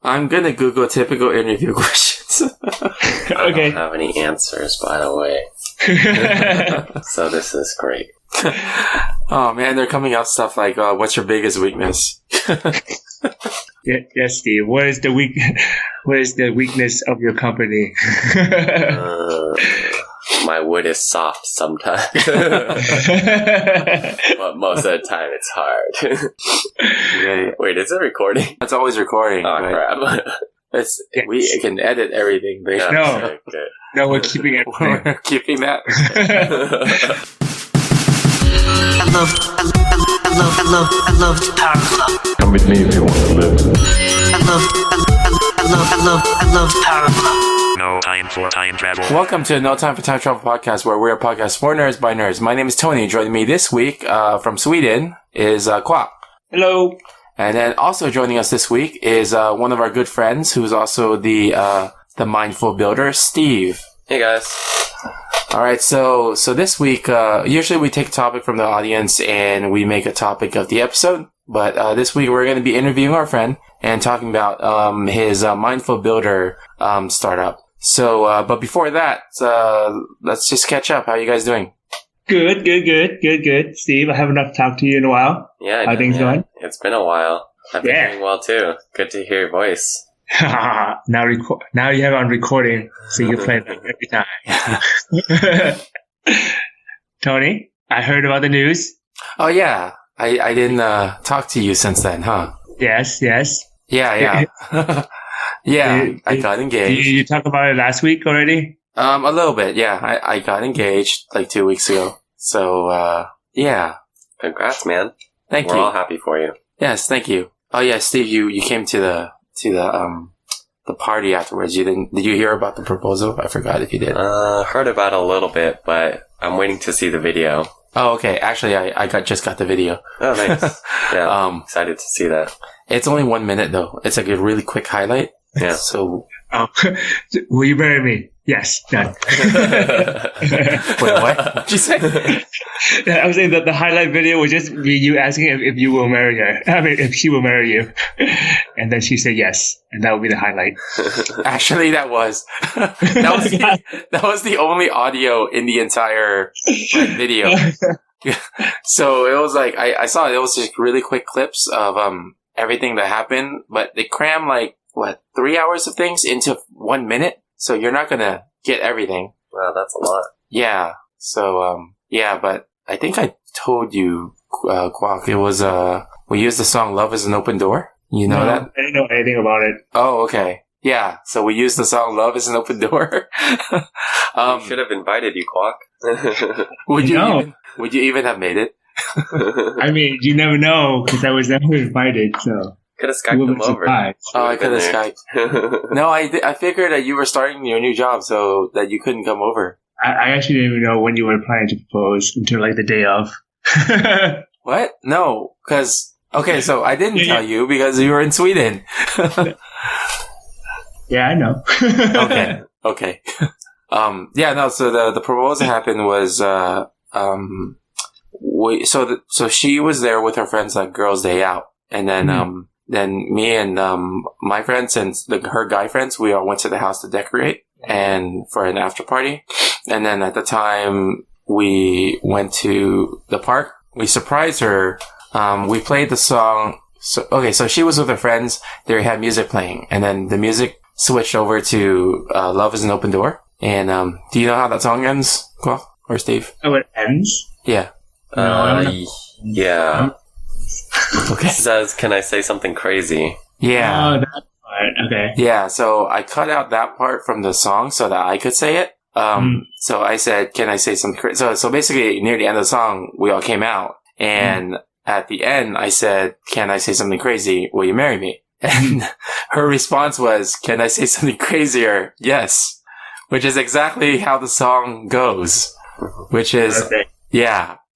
I'm gonna Google typical interview questions. Okay. I don't have any answers, by the way. So this is great. Oh man, they're coming out stuff like, what's your biggest weakness? Yes, Steve. What is the weakness of your company? My wood is soft sometimes. But most of the time it's hard. Yeah. Wait, is it recording? It's always recording. Oh, right? crap. It's Yes. we can edit everything. But Yeah, No. okay, good. No, we're keeping it. we're keeping that. I love the Power Club. Come with me if you want to live. I love the Power Club. No time for time travel. Welcome to No Time for Time Travel podcast, where we're a podcast for nerds by nerds. My name is Tony. Joining me this week from Sweden is Kwak. Hello. And then also joining us this week is one of our good friends, who's also the mindful builder, Steve. Hey, guys. All right, so this week, usually we take a topic from the audience and we make a topic of the episode. But this week we're going to be interviewing our friend and talking about his mindful builder startup. So, but before that, let's just catch up. How are you guys doing? Good. Steve, I haven't talked to you in a while. Yeah, How things going? It's been a while. I've been Yeah. doing well, too. Good to hear your voice. Now you have it on recording, so you can play it every time. Tony, I heard about the news. Oh yeah, I didn't talk to you since then, huh? Yes. Yeah. Yeah, I got Did engaged. you talk about it last week already? A little bit, yeah. I got engaged like 2 weeks ago. So, yeah. Congrats, man. Thank We're you. all happy for you. Yes, thank you. Oh yeah, Steve, you came to the party afterwards. Did you hear about the proposal? I forgot if you did. Heard about it a little bit, but I'm waiting to see the video. Oh, okay. Actually, I just got the video. Oh, nice. Yeah, excited to see that. It's only 1 minute though. It's like a really quick highlight. Yeah. So, Oh, will you marry me? Yes, done. wait, what? What'd you say? I was saying that the highlight video would just be you asking if you will marry her. I mean, if she will marry you. And then she said yes. And that would be the highlight. Actually, that was the only audio in the entire video. So it was like, I saw it. It was just really quick clips of everything that happened, but they cram 3 hours of things into 1 minute. So you're not gonna get everything. Wow, that's a lot. Yeah. So yeah, but I think I told you, Kwak, it was we used the song "Love Is an Open Door." You know that? I didn't know anything about it. Oh, okay. Yeah. So we used the song "Love Is an Open Door." We should have invited you, Quack. Would No. you even have made it? I mean, you never know because I was never invited, so. Could have You Skyped would them be over. surprised. Oh, I could have Skyped. No, I figured that you were starting your new job, so that you couldn't come over. I actually didn't even know when you were planning to propose until the day of. What? No, because okay, so I didn't Yeah. tell you because you were in Sweden. Yeah, I know. Okay. Yeah, no. So the proposal happened was so she was there with her friends like girls' day out, and then then me and my friends and her guy friends, we all went to the house to decorate and for an after party. And then at the time we went to the park, we surprised her. We played the song. So she was with her friends. They had music playing, and then the music switched over to "Love Is an Open Door." And do you know how that song ends, Kwak or Steve? Oh, it ends? Yeah. No, I don't know. Yeah. Okay. It says, "Can I say something crazy?" Yeah. Oh, that part. Okay. Yeah, so I cut out that part from the song so that I could say it. So I said, "Can I say something crazy?" So basically, near the end of the song, we all came out, and at the end, I said, "Can I say something crazy? Will you marry me?" And her response was, "Can I say something crazier? Yes," which is exactly how the song goes, which is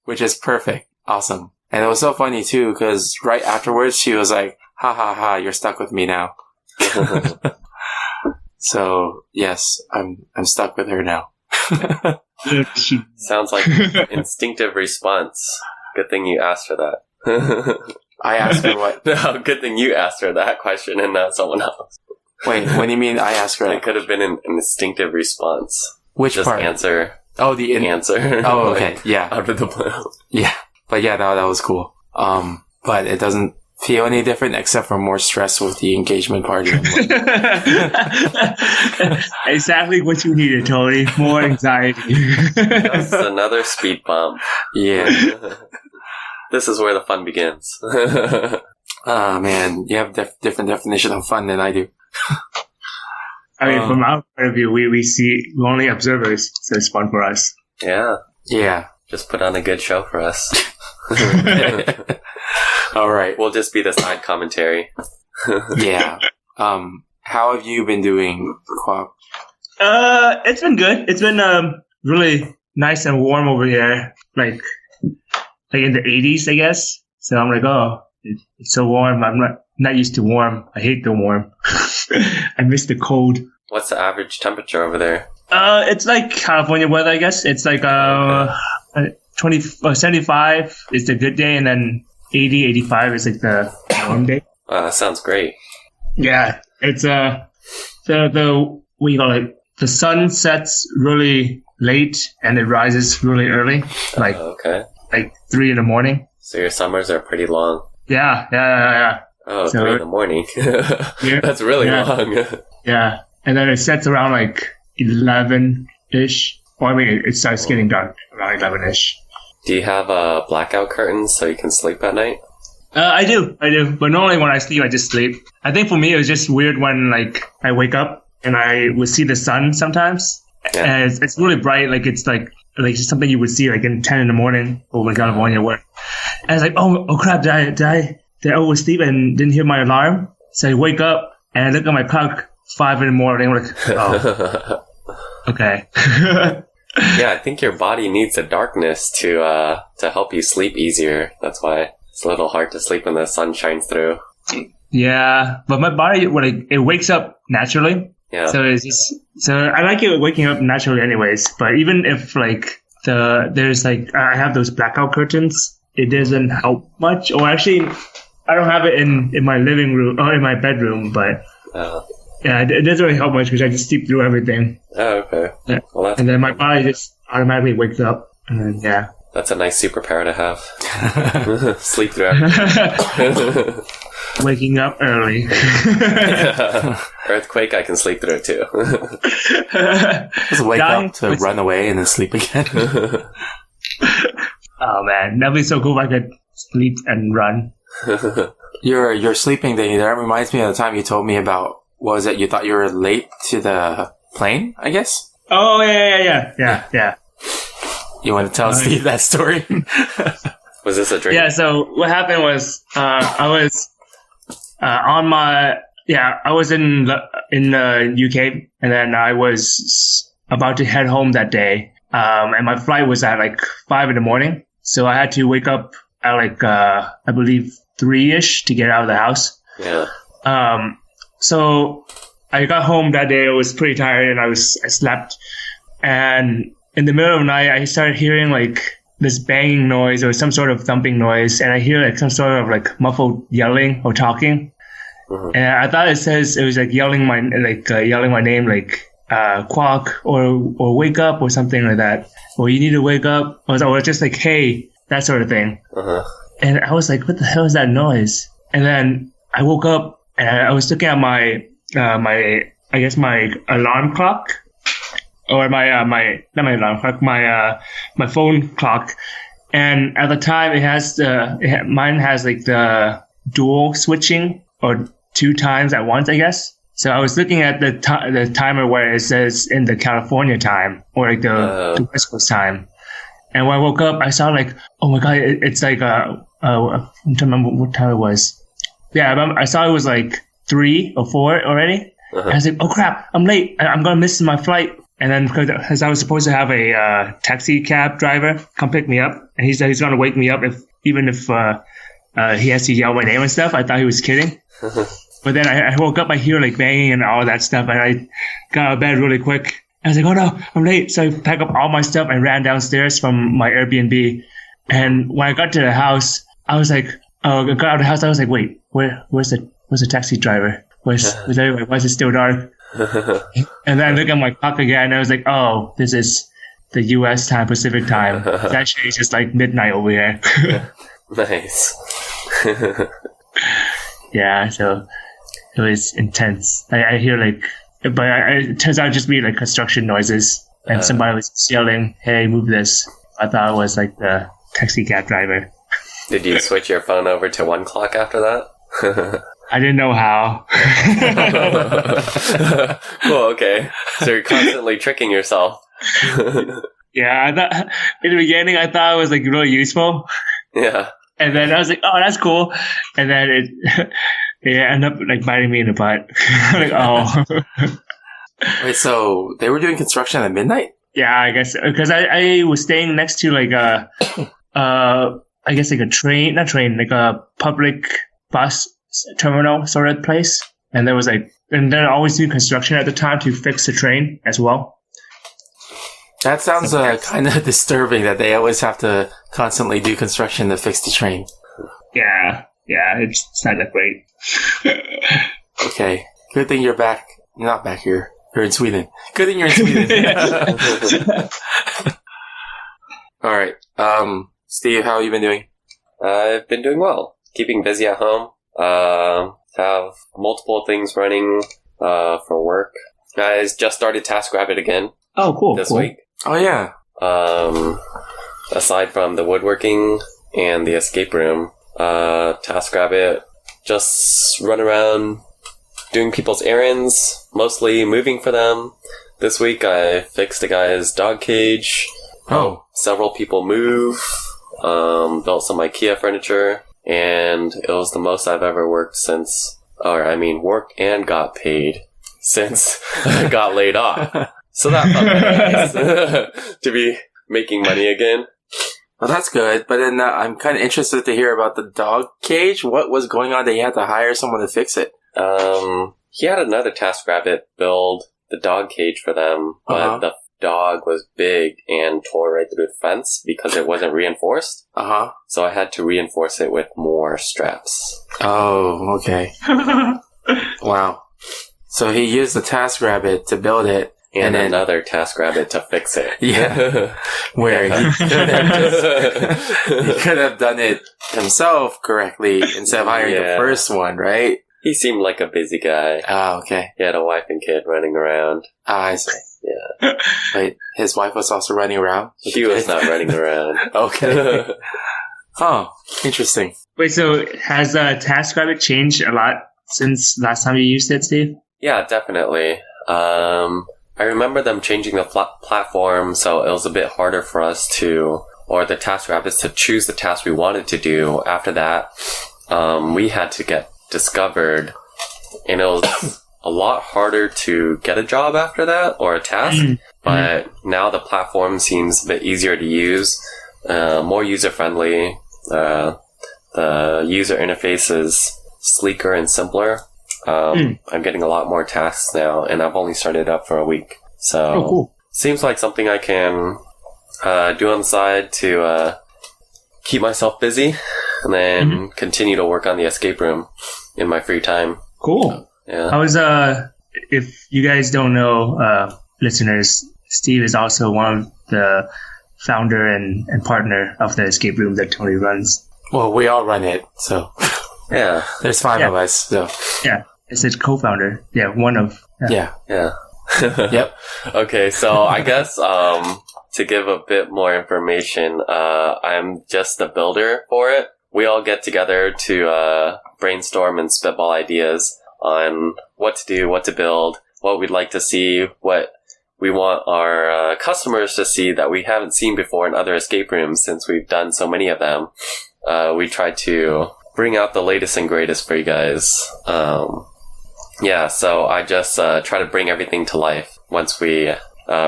which is perfect, awesome. And it was so funny too, because right afterwards, she was like, "Ha ha ha, you're stuck with me now." So yes, I'm stuck with her now. Sounds like an instinctive response. Good thing you asked for that. I asked her what? No, good thing you asked her that question and not someone else. Wait, what do you mean I asked her? It could have been an instinctive response. Which Just part? answer. Oh, the Answer. Oh, okay. Yeah. Out of the blue. Yeah. But yeah, that was cool. But it doesn't feel any different except for more stress with the engagement party. Exactly what you needed, Tony. More anxiety. That's another speed bump. Yeah. This is where the fun begins. Oh, man. You have different definition of fun than I do. I mean, from our point of view, we only observers, so it's fun for us. Yeah. Yeah. Just put on a good show for us. All right. We'll just be the side commentary. Yeah. How have you been doing, Kwok? It's been good. It's been really nice and warm over here, like in the 80s, I guess. So I'm like, oh, it's so warm. I'm not used to warm. I hate the warm. I miss the cold. What's the average temperature over there? It's like California weather, I guess. It's like 75 is the good day, and then 80, 85 is like the warm day. That sounds great. Yeah, it's the what you call it? The sun sets really late and it rises really early, like 3 in the morning. So your summers are pretty long. Yeah. Oh, So- 3 in the morning. Yeah. That's really Yeah. long. Yeah, and then it sets around like 11-ish. Or I mean, it starts getting dark around 11-ish. Do you have blackout curtains so you can sleep at night? I do. But normally when I sleep, I just sleep. I think for me, it was just weird when like I wake up and I would see the sun sometimes. Yeah. And it's really bright. Like it's like something you would see like in 10 in the morning over in California where, and it's like, oh crap, did I oversleep and didn't hear my alarm? So I wake up and I look at my clock, 5 in the morning. I'm like, oh, okay. Yeah, I think your body needs the darkness to help you sleep easier. That's why it's a little hard to sleep when the sun shines through. Yeah, but my body, it wakes up naturally. Yeah. So it's just, so I like it waking up naturally anyways. But even if like there's like, I have those blackout curtains, it doesn't help much. Or actually, I don't have it in my living room or in my bedroom, but yeah, it doesn't really help much because I just sleep through everything. Oh, okay. Yeah. Well, And then my body just automatically wakes up. And then, yeah. that's a nice superpower to have. Sleep through everything. Waking up early. Earthquake, I can sleep through it too. Just wake Dying up to run away and then sleep again. Oh man, that'd be so cool if I could sleep and run. Your sleeping thing, that reminds me of the time you told me about, what was it, you thought you were late to the plane, I guess? Oh yeah. You want to tell Steve that story? Was this a dream? Yeah, so what happened was I was I was in the UK, and then I was about to head home that day, and my flight was at like 5 in the morning, so I had to wake up at like I believe 3-ish to get out of the house. Yeah. So I got home that day. I was pretty tired, and I slept, and in the middle of the night I started hearing like this banging noise or some sort of thumping noise, and I hear like some sort of like muffled yelling or talking. Mm-hmm. And I thought it was like yelling my name, like Kwok or wake up or something like that, or you need to wake up, or just like hey, that sort of thing. Uh-huh. And I was like, what the hell is that noise? And then I woke up and I was looking at my alarm clock, or not my alarm clock, my phone clock. And at the time mine has like the dual switching, or 2 times at once, I guess. So I was looking at the timer where it says in the California time, or like the West Coast time. And when I woke up, I saw like, oh my god, it's like I'm trying to remember what time it was. Yeah, I saw it was like 3 or 4 already. Uh-huh. And I was like, oh crap, I'm late. I'm gonna miss my flight. And then because I was supposed to have a taxi cab driver come pick me up, and he said he's gonna wake me up even if he has to yell my name and stuff. I thought he was kidding. But then I woke up, I hear like banging and all that stuff, and I got out of bed really quick. I was like, oh no, I'm late. So I packed up all my stuff and ran downstairs from my Airbnb. And when I got to the house, I was like, I got out of the house. I was like, wait, where's the taxi driver? Where's everybody? Why is it still dark? And then I look at my clock again, and I was like, oh, this is the U.S. time, Pacific time. It's actually just like midnight over here. Nice. Yeah, so it was intense. I hear but it turns out just be like construction noises, and somebody was yelling, "Hey, move this!" I thought it was like the taxi cab driver. Did you switch your phone over to 1 clock after that? I didn't know how. Cool, okay. So you're constantly tricking yourself. Yeah, I thought in the beginning I thought it was like really useful. Yeah. And then I was like, oh, that's cool. And then it ended up like biting me in the butt. Like, oh. Wait, so they were doing construction at midnight? Yeah, I guess because I was staying next to like I guess like like a public bus terminal sort of place. And there was and they're always doing construction at the time to fix the train as well. That sounds kind of disturbing that they always have to constantly do construction to fix the train. Yeah, it's not that great. Okay, good thing you're back. You're not back here. You're in Sweden. Good thing you're in Sweden. All right. Steve, how have you been doing? I've been doing well. Keeping busy at home. Have multiple things running for work. Guys, just started TaskRabbit again. Oh, cool. This week. Oh, yeah. Aside from the woodworking and the escape room, TaskRabbit just run around doing people's errands, mostly moving for them. This week I fixed a guy's dog cage. Several people move. Built some IKEA furniture, and it was the most I've ever worked worked and got paid since I got laid off. So that felt nice to be making money again. Well, that's good. But then I'm kind of interested to hear about the dog cage. What was going on that you had to hire someone to fix it? He had another TaskRabbit build the dog cage for them, but the dog was big and tore right through the fence because it wasn't reinforced. So I had to reinforce it with more straps. Oh, okay. Wow. So he used the TaskRabbit to build it. And then another TaskRabbit to fix it. Yeah. Where he could have done it himself correctly instead of hiring the first one, right? He seemed like a busy guy. Oh, okay. He had a wife and kid running around. I see. Yeah. Wait, his wife was also running around? She was not running around. Okay. Oh, interesting. Wait, so has TaskRabbit changed a lot since last time you used it, Steve? Yeah, definitely. I remember them changing the platform, so it was a bit harder for us the TaskRabbits to choose the task we wanted to do. After that, we had to get discovered, and it was a lot harder to get a job after that, or a task. But now the platform seems a bit easier to use, more user-friendly. The user interface is sleeker and simpler. I'm getting a lot more tasks now, and I've only started up for a week. So, cool. Seems like something I can do on the side to keep myself busy, and then continue to work on the escape room in my free time. Cool. Yeah. I was, if you guys don't know, listeners, Steve is also one of the founder and partner of the escape room that Tony runs. Well, we all run it, so... Yeah. There's 5 of us, so... Yeah. It's a co-founder. Yeah, one of... Yeah. Yep. Okay, so I guess to give a bit more information, I'm just the builder for it. We all get together to brainstorm and spitball ideas on what to do, what to build, what we'd like to see, what we want our customers to see that we haven't seen before in other escape rooms since we've done so many of them. We try to bring out the latest and greatest for you guys. So I just try to bring everything to life once we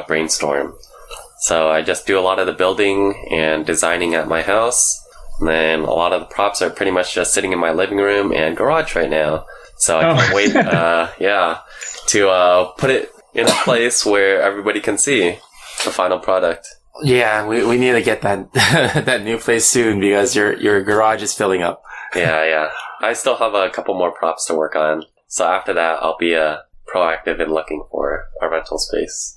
brainstorm. So I just do a lot of the building and designing at my house. And then a lot of the props are pretty much just sitting in my living room and garage right now. So I can't wait, to put it in a place where everybody can see the final product. Yeah, we need to get that that new place soon because your garage is filling up. Yeah. I still have a couple more props to work on. So after that, I'll be proactive in looking for a rental space.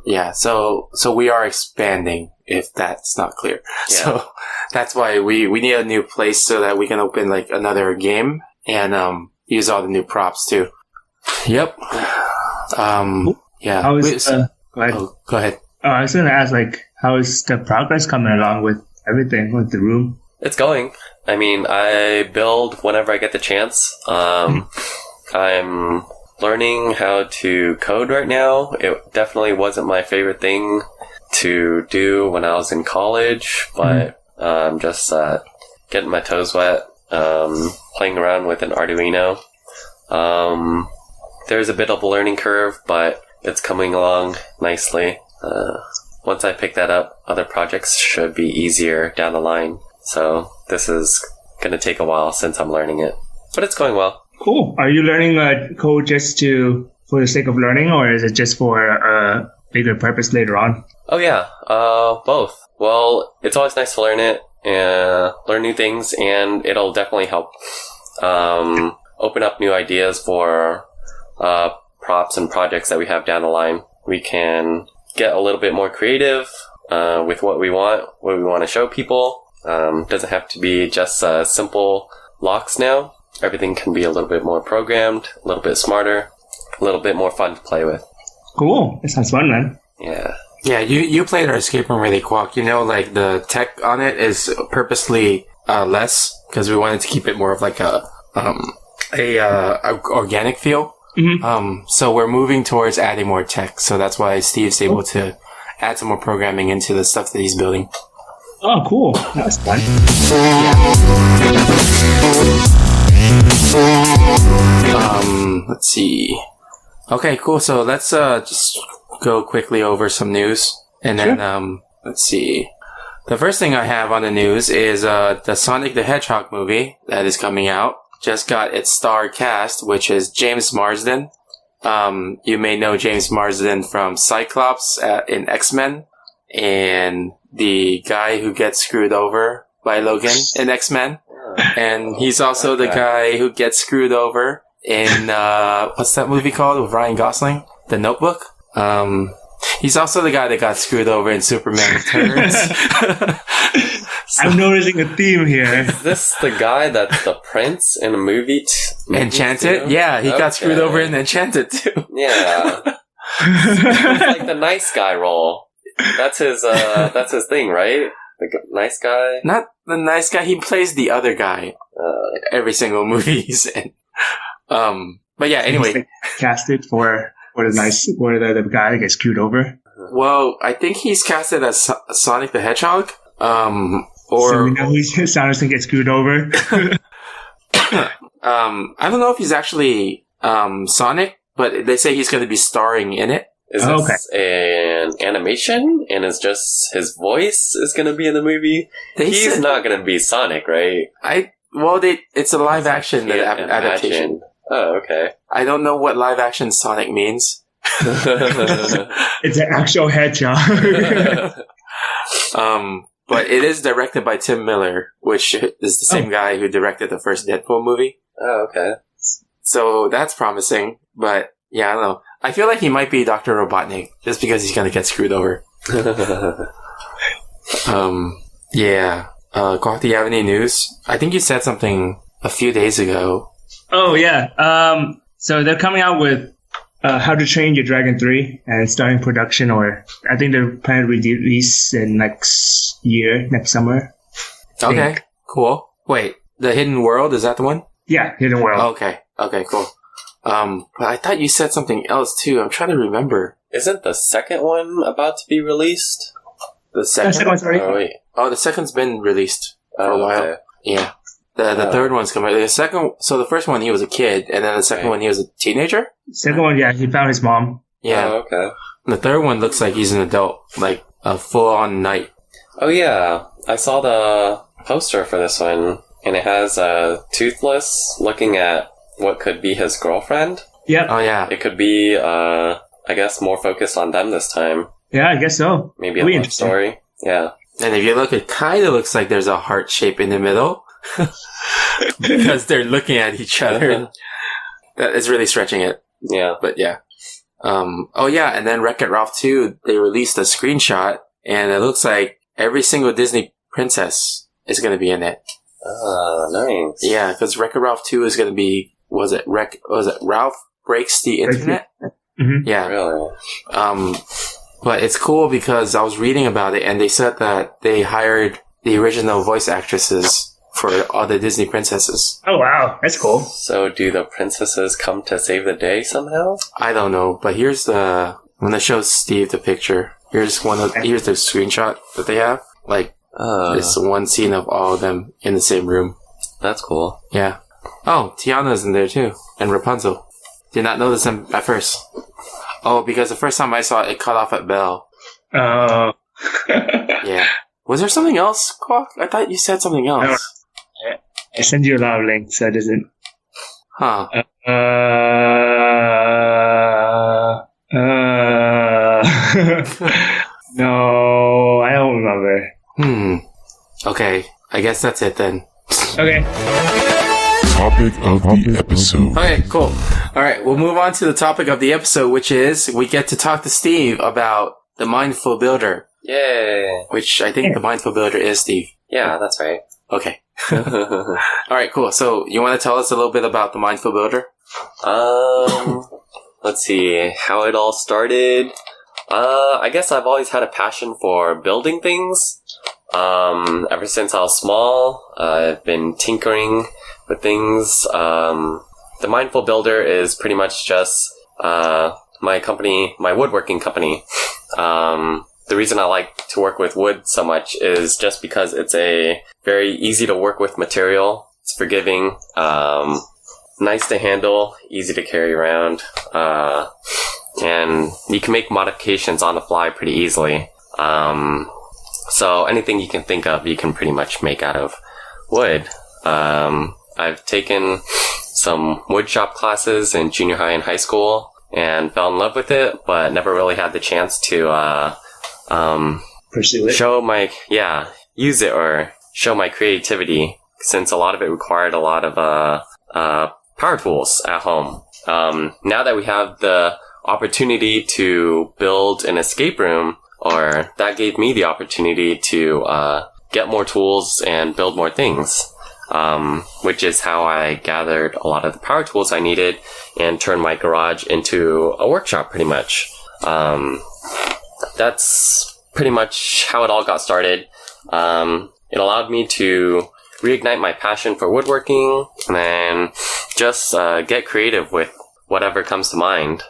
Yeah, so we are expanding, if that's not clear. Yeah. So that's why we need a new place so that we can open like another game and use all the new props too. Yep. Yeah. How is, go ahead. Oh, go ahead. I was going to ask, like, how is the progress coming along with everything, with the room? It's going. I mean, I build whenever I get the chance. I'm learning how to code right now. It definitely wasn't my favorite thing to do when I was in college, but I'm just getting my toes wet, playing around with an Arduino. There's a bit of a learning curve, but it's coming along nicely. Once I pick that up, other projects should be easier down the line. So this is going to take a while since I'm learning it, but it's going well. Cool. Are you learning code just for the sake of learning, or is it just for a bigger purpose later on? Oh yeah, both. Well, it's always nice to learn it and learn new things, and it'll definitely help open up new ideas for props and projects that we have down the line. We can get a little bit more creative with what we want to show people. Doesn't have to be just simple locks now. Everything can be a little bit more programmed, a little bit smarter, a little bit more fun to play with. Cool. It sounds fun, man. Yeah. Yeah, you played our escape room really, Quack. You know, like the tech on it is purposely less because we wanted to keep it more of like a organic feel. Mm-hmm. So we're moving towards adding more tech. So that's why Steve's able to add some more programming into the stuff that he's building. Oh, cool. That's fun. Let's see. Okay, cool. So let's just go quickly over some news. And then, let's see. The first thing I have on the news is the Sonic the Hedgehog movie that is coming out. Just got its star cast, which is James Marsden. You may know James Marsden from Cyclops in X-Men, and the guy who gets screwed over by Logan in X-Men. And he's also the guy who gets screwed over in, what's that movie called with Ryan Gosling? The Notebook? He's also the guy that got screwed over in Superman Returns. I'm noticing a theme here. Is this the guy that's the prince in a movie? Enchanted? Too? Yeah, he got screwed over in Enchanted too. Yeah. He's like the nice guy role. That's his thing, right? The nice guy? Not the nice guy. He plays the other guy every single movie he's in. But yeah, anyway. Like casted for the guy that gets screwed over. Well, I think he's casted as Sonic the Hedgehog. So we know Sonic gets screwed over. I don't know if he's actually Sonic, but they say he's going to be starring in it. Is this an animation? And is just his voice is going to be in the movie? He's not going to be Sonic, right? It's a live action adaptation. Oh, okay. I don't know what live action Sonic means. It's an actual hedgehog. But it is directed by Tim Miller, which is the same guy who directed the first Deadpool movie. Oh, okay. So that's promising, but yeah, I don't know. I feel like he might be Dr. Robotnik, just because he's gonna get screwed over. Yeah. Kwok, do you have any news? I think you said something a few days ago. Oh, yeah. So they're coming out with How to Train Your Dragon 3 and starting production, or I think they're planning to release in next summer. Okay, cool. Wait, The Hidden World, is that the one? Yeah, Hidden World. Okay, cool. But I thought you said something else too. I'm trying to remember. Isn't the second one about to be released? The second one's already. Oh, wait. Oh, the second's been released for a while. Okay. Yeah. The third one's coming. So the first one he was a kid, and then the second one he was a teenager? Second one, yeah, he found his mom. Yeah. Oh, okay. The third one looks like he's an adult, like a full-on knight. Oh, yeah. I saw the poster for this one, and it has Toothless looking at what could be his girlfriend. Yeah. Oh, yeah. It could be, I guess, more focused on them this time. Yeah, I guess so. Maybe a love story. Yeah. And if you look, it kind of looks like there's a heart shape in the middle. because they're looking at each other. That is really stretching it. Yeah. But yeah. Oh yeah, and then Wreck-It Ralph 2, they released a screenshot, and it looks like every single Disney princess is going to be in it. Oh, nice. Yeah, because Wreck-It Ralph 2 is going to be, was it Ralph Breaks the Internet? Mm-hmm. Yeah. Really? But it's cool because I was reading about it, and they said that they hired the original voice actresses for all the Disney princesses. Oh, wow. That's cool. So do the princesses come to save the day somehow? I don't know, but I'm going to show Steve the picture. Here's the screenshot that they have. Like, this one scene of all of them in the same room. That's cool. Yeah. Oh, Tiana's in there too. And Rapunzel. Did not notice them at first. Oh, because the first time I saw it, it cut off at Belle. Oh. Yeah. Was there something else, Quack? I thought you said something else. I send you a lot of links, so it doesn't. Huh. No, I don't remember. Okay. I guess that's it then. Okay. Topic of the episode. Okay, cool. Alright, we'll move on to the topic of the episode, which is we get to talk to Steve about the Mindful Builder. Yay. Which I think the Mindful Builder is Steve. Yeah, that's right. Okay. Alright, cool. So, you want to tell us a little bit about the Mindful Builder? Let's see how it all started. I guess I've always had a passion for building things. Ever since I was small, I've been tinkering with things. The Mindful Builder is pretty much just, my company, my woodworking company. The reason I like to work with wood so much is just because it's a very easy to work with material. It's forgiving, nice to handle, easy to carry around, and you can make modifications on the fly pretty easily. So anything you can think of, you can pretty much make out of wood. I've taken some woodshop classes in junior high and high school and fell in love with it, but never really had the chance to, pursue it. Use it or show my creativity, since a lot of it required a lot of, power tools at home. Now that we have the opportunity to build an escape room, or that gave me the opportunity to, get more tools and build more things. Which is how I gathered a lot of the power tools I needed and turned my garage into a workshop pretty much. That's pretty much how it all got started. It allowed me to reignite my passion for woodworking and then just get creative with whatever comes to mind.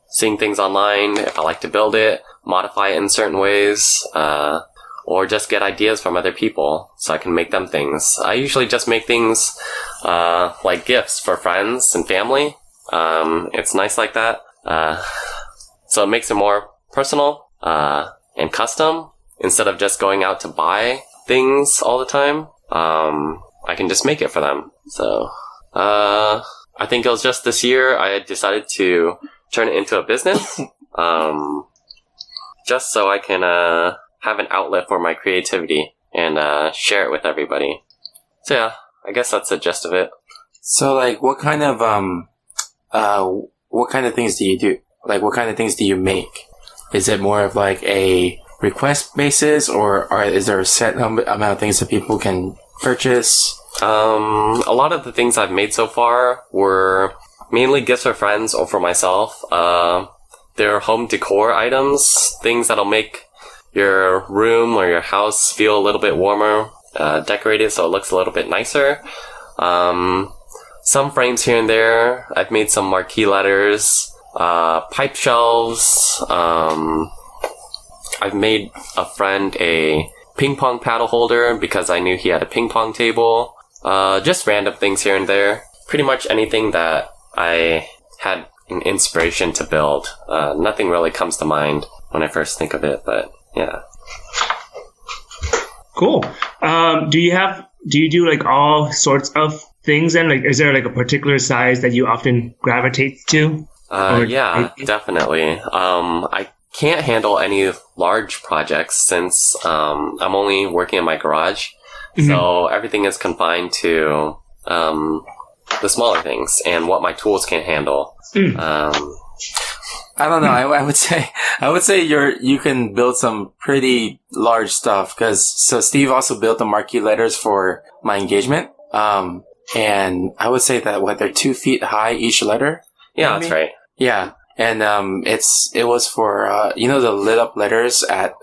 Seeing things online, if I like to build it, modify it in certain ways, or just get ideas from other people so I can make them things. I usually just make things like gifts for friends and family. It's nice like that. So it makes it more personal and custom. Instead of just going out to buy things all the time, I can just make it for them. So I think it was just this year I had decided to turn it into a business, just so I can have an outlet for my creativity and share it with everybody. So yeah, I guess that's the gist of it. So like, what kind of things do you do? Like, what kind of things do you make? Is it more of like a request basis, or is there a set amount of things that people can purchase? A lot of the things I've made so far were mainly gifts for friends or for myself. They're home decor items, things that'll make your room or your house feel a little bit warmer, decorated so it looks a little bit nicer. Some frames here and there. I've made some marquee letters, pipe shelves. I've made a friend a ping pong paddle holder because I knew he had a ping pong table. Just random things here and there. Pretty much anything that I had an inspiration to build. Nothing really comes to mind when I first think of it, but yeah. Cool. Do you do like all sorts of things then? Like, is there like a particular size that you often gravitate to? Yeah, definitely. I can't handle any large projects since I'm only working in my garage. Mm-hmm. So everything is confined to the smaller things and what my tools can handle. I don't know. I would say you can build some pretty large stuff so Steve also built the marquee letters for my engagement. And I would say that they're 2 feet high each letter. Yeah, that's right. Yeah. And, it was for, the lit up letters at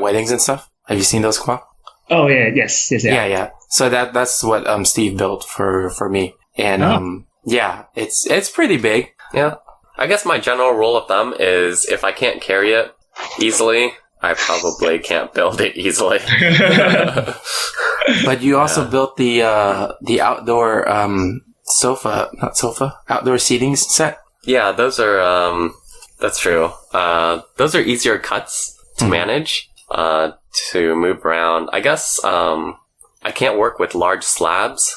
weddings and stuff. Have you seen those, Kwok? Oh, yeah. Yes. Yeah. So that's what, Steve built for me. And, it's pretty big. Yeah. I guess my general rule of thumb is if I can't carry it easily, I probably can't build it easily. But you also built the outdoor, outdoor seating set? Yeah, those are, that's true. Those are easier cuts to manage, to move around. I guess, I can't work with large slabs,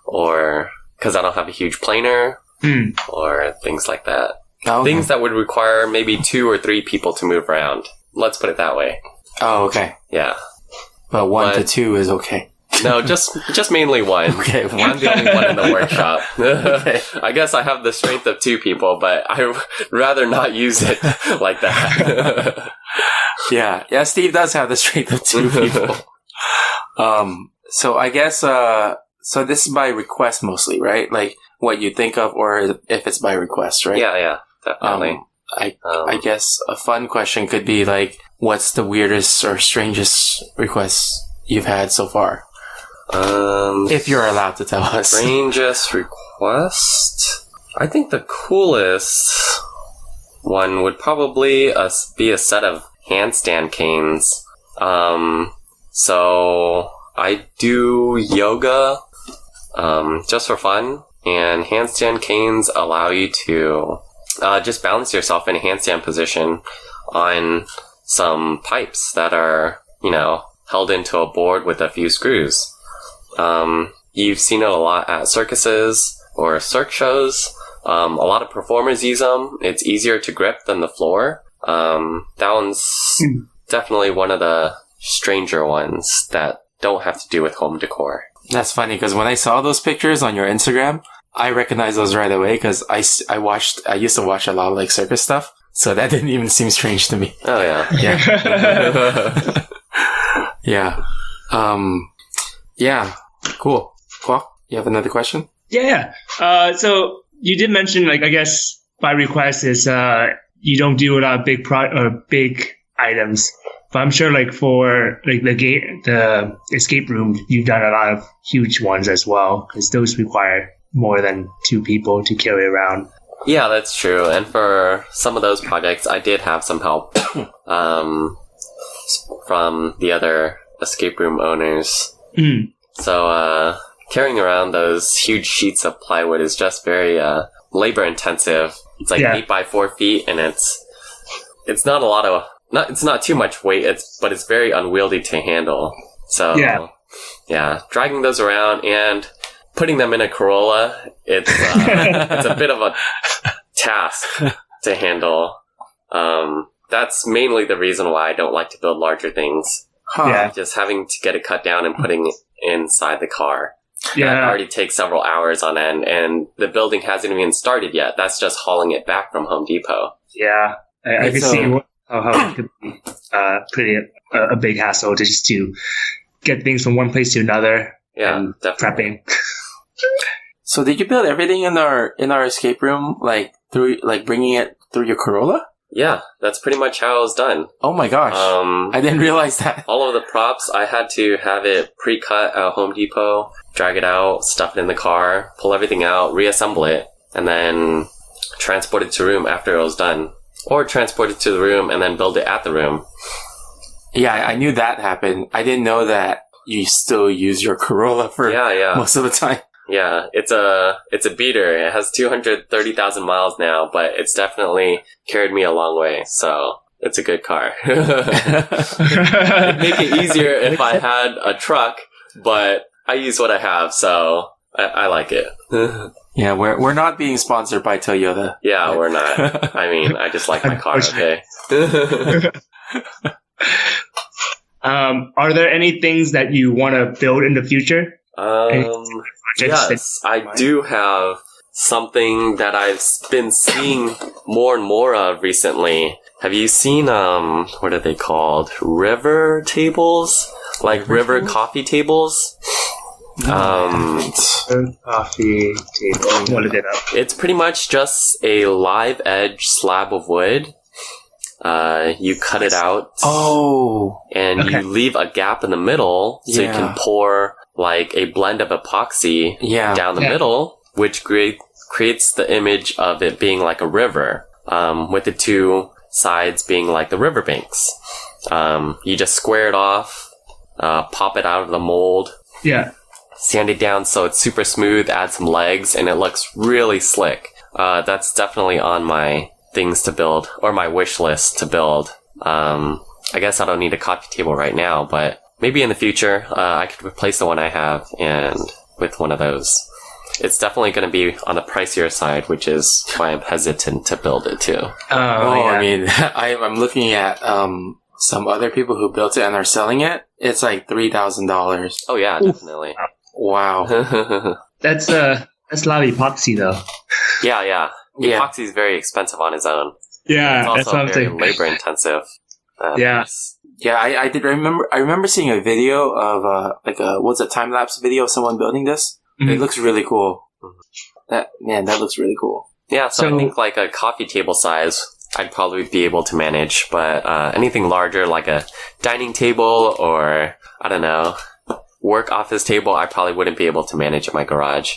or, cause I don't have a huge planer. Or things like that. Oh, okay. Things that would require maybe 2 or 3 people to move around. Let's put it that way. Oh, okay. Yeah. But 1 to 2 is okay. No, just mainly 1. Okay. I'm the only one in the workshop. Okay. I guess I have the strength of 2 people, but I'd rather not use it like that. Yeah, Steve does have the strength of 2 people. So I guess, so this is by request mostly, right? Like, what you think of, or if it's by request, right? Yeah, definitely. I guess a fun question could be like, what's the weirdest or strangest request you've had so far? If you're allowed to tell us. Strangest request? I think the coolest one would probably be a set of handstand canes. So I do yoga, just for fun. And handstand canes allow you to just balance yourself in a handstand position on some pipes that are, held into a board with a few screws. You've seen it a lot at circuses or cirque shows. A lot of performers use them. It's easier to grip than the floor. That one's definitely one of the stranger ones that don't have to do with home decor. That's funny, because when I saw those pictures on your Instagram, I recognized those right away, because I used to watch a lot of like circus stuff, so that didn't even seem strange to me. Oh yeah. Yeah. Yeah. Cool. Kwok, you have another question? Yeah. So you did mention, like, I guess by request is you don't do a lot of big items. But I'm sure, like, for like the escape room, you've done a lot of huge ones as well, because those require more than 2 people to carry around. Yeah, that's true. And for some of those projects, I did have some help from the other escape room owners. So carrying around those huge sheets of plywood is just very labor intensive. It's like 8 by 4 feet, and it's not a lot of. It's not too much weight, but it's very unwieldy to handle. So, yeah, dragging those around and putting them in a Corolla, it's a bit of a task to handle. That's mainly the reason why I don't like to build larger things. Just having to get it cut down and putting it inside the car. That already takes several hours on end, and the building hasn't even started yet. That's just hauling it back from Home Depot. Yeah, I can see how it could be pretty a big hassle to get things from one place to another. Yeah, and definitely. Prepping. So did you build everything in our escape room, like bringing it through your Corolla? Yeah, that's pretty much how it was done. Oh my gosh. I didn't realize that. All of the props, I had to have it pre-cut at Home Depot, drag it out, stuff it in the car, pull everything out, reassemble it, and then transport it to the room after it was done. Or transport it to the room and then build it at the room. Yeah, I knew that happened. I didn't know that you still use your Corolla for most of the time. Yeah, it's a beater. It has 230,000 miles now, but it's definitely carried me a long way. So it's a good car. It'd make it easier if I had a truck, but I use what I have, so I like it. Yeah, we're not being sponsored by Toyota. Yeah, we're not. I mean, I just like my car, okay? Are there any things that you want to build in the future? Yes, I do have something that I've been seeing more and more of recently. Have you seen, what are they called? River tables? Like river coffee tables? Coffee table. What is it? It's pretty much just a live edge slab of wood. You cut it out. Oh. And you leave a gap in the middle so you can pour like a blend of epoxy down the middle, which creates the image of it being like a river, with the two sides being like the riverbanks. You just square it off, pop it out of the mold. Yeah. Sand it down so it's super smooth, add some legs, and it looks really slick. That's definitely on my things to build, or my wish list to build. I guess I don't need a coffee table right now, but maybe in the future, I could replace the one I have and with one of those. It's definitely going to be on the pricier side, which is why I'm hesitant to build it too. I mean, I'm looking at some other people who built it and are selling it. It's like $3,000. Oh yeah, definitely. Wow. That's a lot of epoxy though. Yeah. Epoxy is very expensive on its own. Yeah, it's also very labor intensive. Yeah, I did remember. I remember seeing a video of what's a time lapse video of someone building this. Mm-hmm. It looks really cool. Mm-hmm. That looks really cool. Yeah, so I think like a coffee table size, I'd probably be able to manage, but anything larger, like a dining table or I don't know, work office table, I probably wouldn't be able to manage in my garage.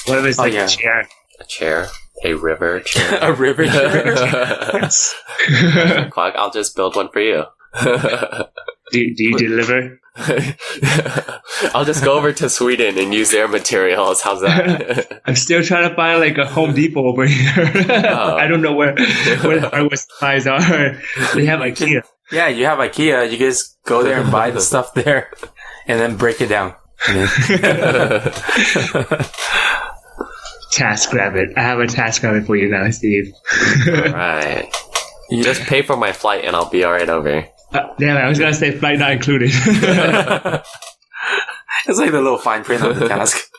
What if it's like a chair? A chair? A river chair? A river chair? Quack, I'll just build one for you. Do you deliver? I'll just go over to Sweden and use their materials. How's that? I'm still trying to find like a Home Depot over here. I don't know where the hardware supplies are. They have IKEA. Yeah, you have IKEA. You just go there and buy the stuff there and then break it down. TaskRabbit. I have a TaskRabbit for you now, Steve. Alright. You just pay for my flight and I'll be alright over. Damn it, I was gonna say flight not included. It's like the little fine print on the task.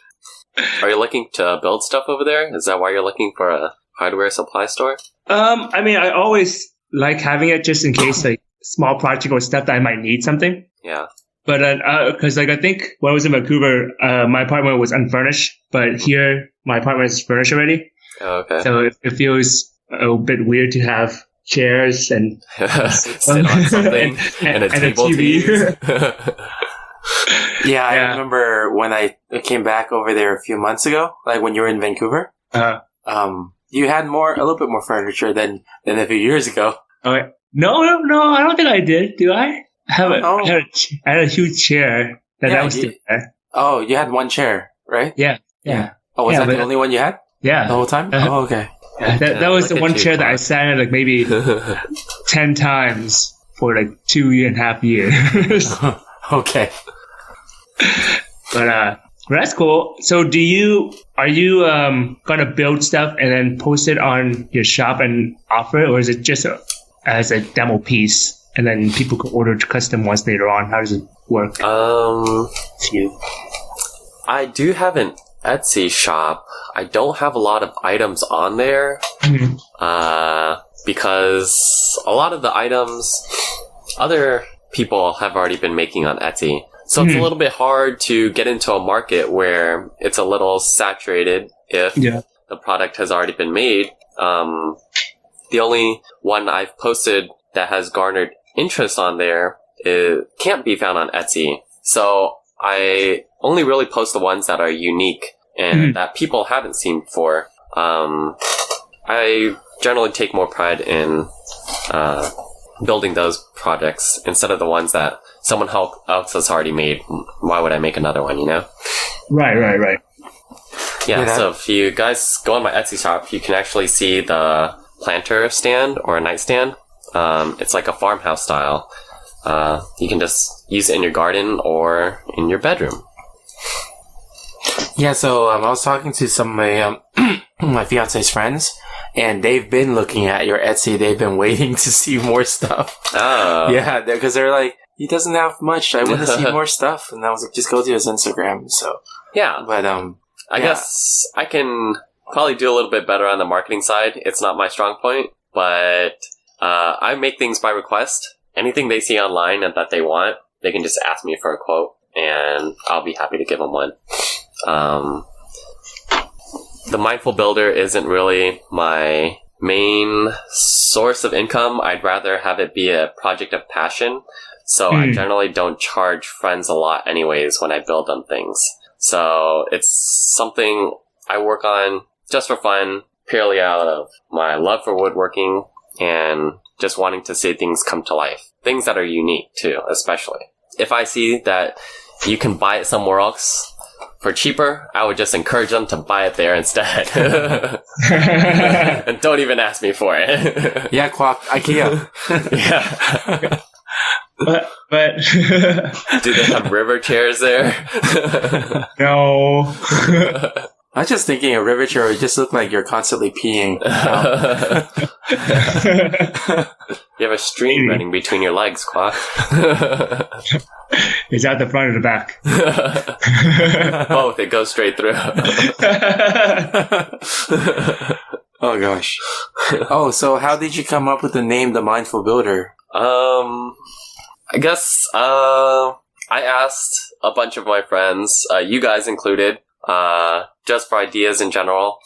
Are you looking to build stuff over there? Is that why you're looking for a hardware supply store? I mean, I always like having it just in case, like, small project or stuff that I might need something. Yeah. But, cause like, I think when I was in Vancouver, my apartment was unfurnished, but here, my apartment is furnished already. Oh, okay. So it feels a bit weird to have chairs and sit on something and a table TV. Yeah, I remember when I came back over there a few months ago, like when you were in Vancouver. You had a little bit more furniture than a few years ago. Okay. No, I don't think I did. Do I? I had a huge chair that was still there. Oh, you had one chair, right? Yeah. Oh, was that the only one you had? Yeah. The whole time? Oh, okay. Yeah, that was the one chair that I sat in like maybe 10 times for like 2.5 years. Okay. But that's cool. So are you gonna build stuff and then post it on your shop and offer it, or is it just as a demo piece and then people can order custom ones later on? How does it work? I do have an Etsy shop. I don't have a lot of items on there, because a lot of the items other people have already been making on Etsy. So it's a little bit hard to get into a market where it's a little saturated if the product has already been made. The only one I've posted that has garnered interest on there can't be found on Etsy. So I only really post the ones that are unique and that people haven't seen before. I generally take more pride in building those projects instead of the ones that someone else has already made. Why would I make another one, you know? Right. Yeah, so if you guys go on my Etsy shop, you can actually see the planter stand or a nightstand. It's like a farmhouse style. You can just use it in your garden or in your bedroom. Yeah, so I was talking to some of my fiance's friends, and they've been looking at your Etsy. They've been waiting to see more stuff. Oh. Yeah, because they're like, he doesn't have much. I want to see more stuff. And I was like, just go to his Instagram. So Yeah. but I guess I can probably do a little bit better on the marketing side. It's not my strong point, but I make things by request. Anything they see online and that they want, they can just ask me for a quote, and I'll be happy to give them one. The Mindful Builder isn't really my main source of income. I'd rather have it be a project of passion. So I generally don't charge friends a lot anyways when I build them things. So it's something I work on just for fun, purely out of my love for woodworking and just wanting to see things come to life. Things that are unique too, especially. If I see that you can buy it somewhere else for cheaper, I would just encourage them to buy it there instead. And don't even ask me for it. yeah, Quack, IKEA. Yeah. But Do they have river chairs there? no. I was just thinking a river chair would just look like you're constantly peeing. You have a stream running between your legs, Quack. Is that the front or the back? Both. It goes straight through. Oh gosh. Oh, so how did you come up with the name The Mindful Builder? I guess I asked a bunch of my friends, you guys included, just for ideas in general,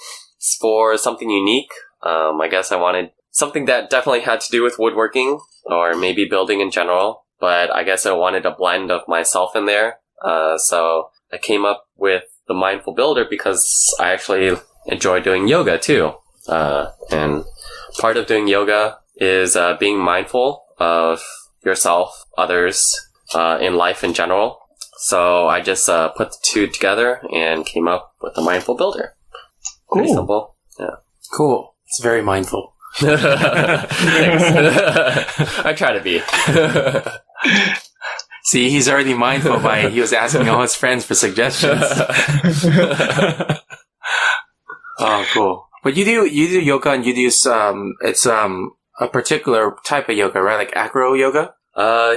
for something unique. I guess I wanted something that definitely had to do with woodworking, or maybe building in general, but I guess I wanted a blend of myself in there. So I came up with the Mindful Builder because I actually enjoy doing yoga too. And part of doing yoga is being mindful of yourself, others, in life in general. So I just put the two together and came up with the Mindful Builder. Pretty simple. Yeah. Cool. It's very mindful. Thanks. I try to be. See, he's already mindful he was asking all his friends for suggestions. Oh, cool. But you do yoga, and you do it's a particular type of yoga, right? Like acro yoga?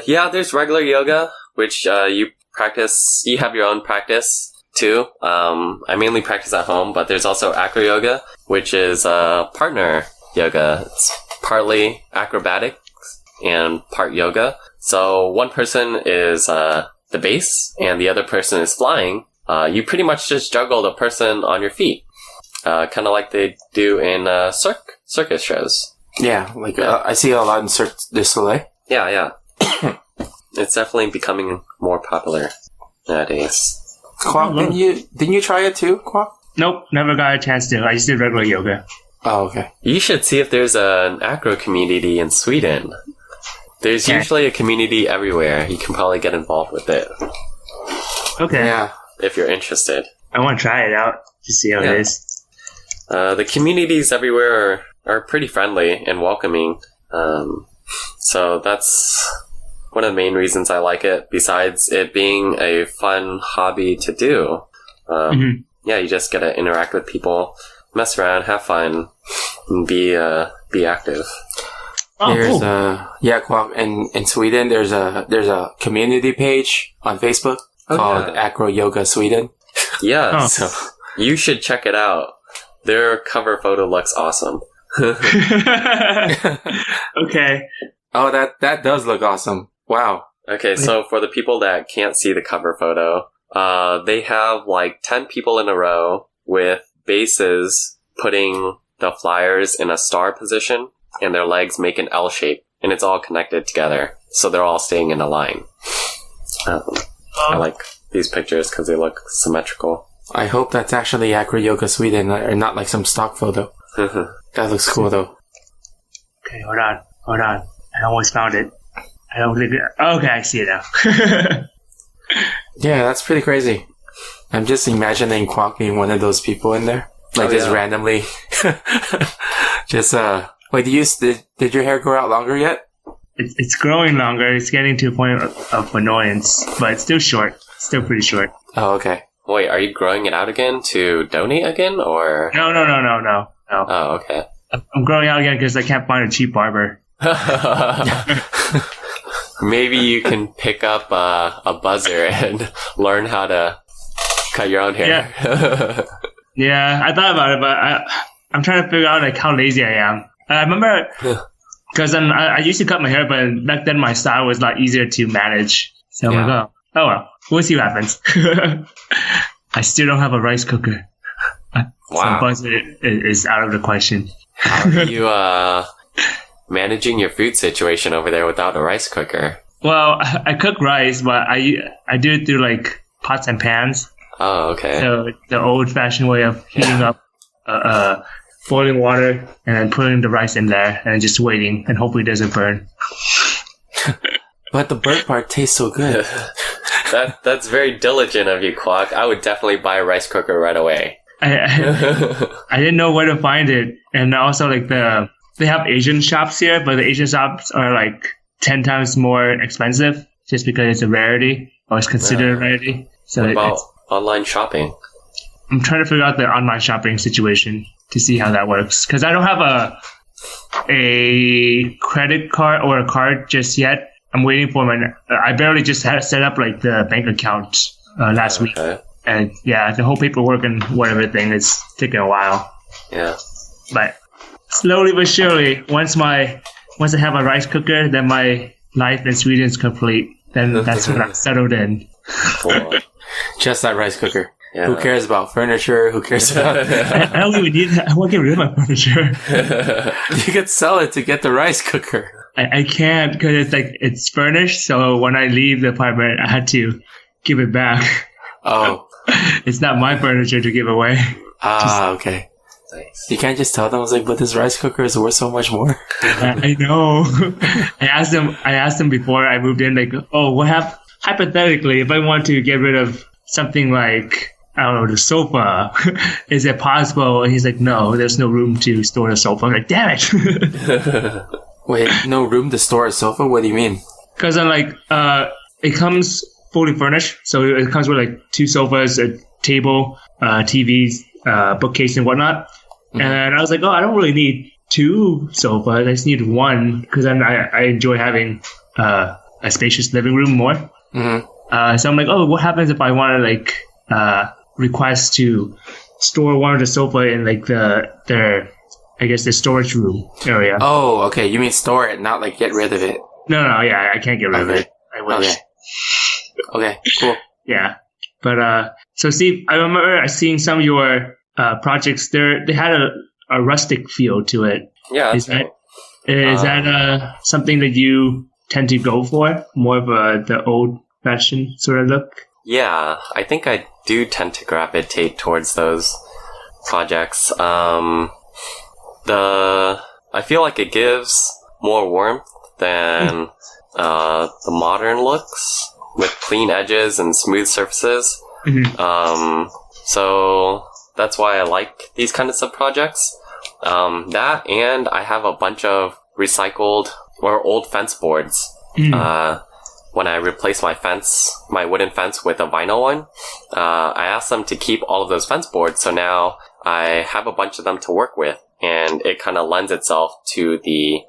Yeah, there's regular yoga, which you practice. You have your own practice too. I mainly practice at home, but there's also acro yoga, which is partner yoga. It's partly acrobatics and part yoga. So one person is the base, and the other person is flying. You pretty much just juggle the person on your feet, kind of like they do in circus shows. Yeah, like I see a lot in Cirque du Soleil. Yeah. It's definitely becoming more popular nowadays. Quack, didn't you try it too, Quack? Nope, never got a chance to. I just did regular yoga. Oh, okay. You should see if there's an acro community in Sweden. There's usually a community everywhere. You can probably get involved with it. Okay. Yeah. If you're interested. I want to try it out to see how it is. The communities everywhere are pretty friendly and welcoming. So that's one of the main reasons I like it, besides it being a fun hobby to do. Yeah, you just get to interact with people, mess around, have fun, and be active. Oh, There's cool. Quack, in Sweden there's a community page on Facebook called Acro Yoga Sweden. Yeah, So you should check it out. Their cover photo looks awesome. Okay. oh, that does look awesome. Wow. Okay, so for the people that can't see the cover photo, they have like 10 people in a row with bases putting the flyers in a star position, and their legs make an L shape, and it's all connected together. So they're all staying in a line. I like these pictures because they look symmetrical. I hope that's actually Acro Yoga Sweden and not like some stock photo. That looks cool though. Okay, hold on. I almost found it. I don't think okay, I see it now. Yeah, that's pretty crazy. I'm just imagining Quack being one of those people in there. Like just randomly. Just wait, did your hair grow out longer yet? It's growing longer. It's getting to a point of annoyance, but it's still short. Still pretty short. Oh, okay. Wait, are you growing it out again to donate again, or? No. Oh, okay. I'm growing out again because I can't find a cheap barber. Maybe you can pick up a buzzer and learn how to cut your own hair. Yeah, I thought about it, but I'm trying to figure out like how lazy I am. I remember because I used to cut my hair, but back then my style was a lot easier to manage. So I'm like, oh well, we'll see what happens. I still don't have a rice cooker. Wow. So buzzer is out of the question. How are you managing your food situation over there without a rice cooker? Well, I cook rice, but I do it through like pots and pans. Oh, okay. So the old-fashioned way of heating up boiling water and then putting the rice in there and just waiting and hopefully it doesn't burn. But the burnt part tastes so good. That's very diligent of you, Quack. I would definitely buy a rice cooker right away. I didn't know where to find it, and also like they have Asian shops here, but the Asian shops are like 10 times more expensive just because it's a rarity or it's considered a rarity. So what about online shopping? I'm trying to figure out the online shopping situation to see how that works because I don't have a credit card or a card just yet. I'm waiting for I barely just had set up like the bank account last week. And yeah, the whole paperwork and whatever thing is taking a while. Yeah. But slowly but surely, once I have a rice cooker, then my life in Sweden is complete. Then that's when I'm settled in. Cool. Just that rice cooker. Yeah. Who cares about furniture? Who cares about... I don't even need I won't get rid of my furniture. You could sell it to get the rice cooker. I can't because it's furnished. So when I leave the apartment, I had to give it back. Oh. It's not my furniture to give away. Okay. Nice. You can't just tell them, but this rice cooker is worth so much more. I know. I asked them before I moved in, like, hypothetically, if I want to get rid of something like, I don't know, the sofa, is it possible? And he's like, no, there's no room to store the sofa. I'm like, damn it. Wait, no room to store a sofa? What do you mean? Because I'm like, it comes fully furnished. So it comes with like 2 sofas, a table, TVs, bookcase and whatnot. Mm-hmm. And I was like, I don't really need 2 sofas. I just need 1 because then I enjoy having a spacious living room more. Mm-hmm. So I'm like, what happens if I want to like request to store one of the sofa in like the storage room area? Oh, okay. You mean store it, not like get rid of it. No, yeah, I can't get rid of it. I wish. Okay, cool. Yeah. But, so Steve, I remember seeing some of your, projects there. They had a rustic feel to it. Yeah. Is that something that you tend to go for? More of the old fashioned sort of look? Yeah, I think I do tend to gravitate towards those projects. I feel like it gives more warmth than, the modern looks with clean edges and smooth surfaces. Mm-hmm. So that's why I like these kinds of projects. That and I have a bunch of recycled or old fence boards. When I replaced my wooden fence with a vinyl one, I asked them to keep all of those fence boards. So now I have a bunch of them to work with, and it kind of lends itself to the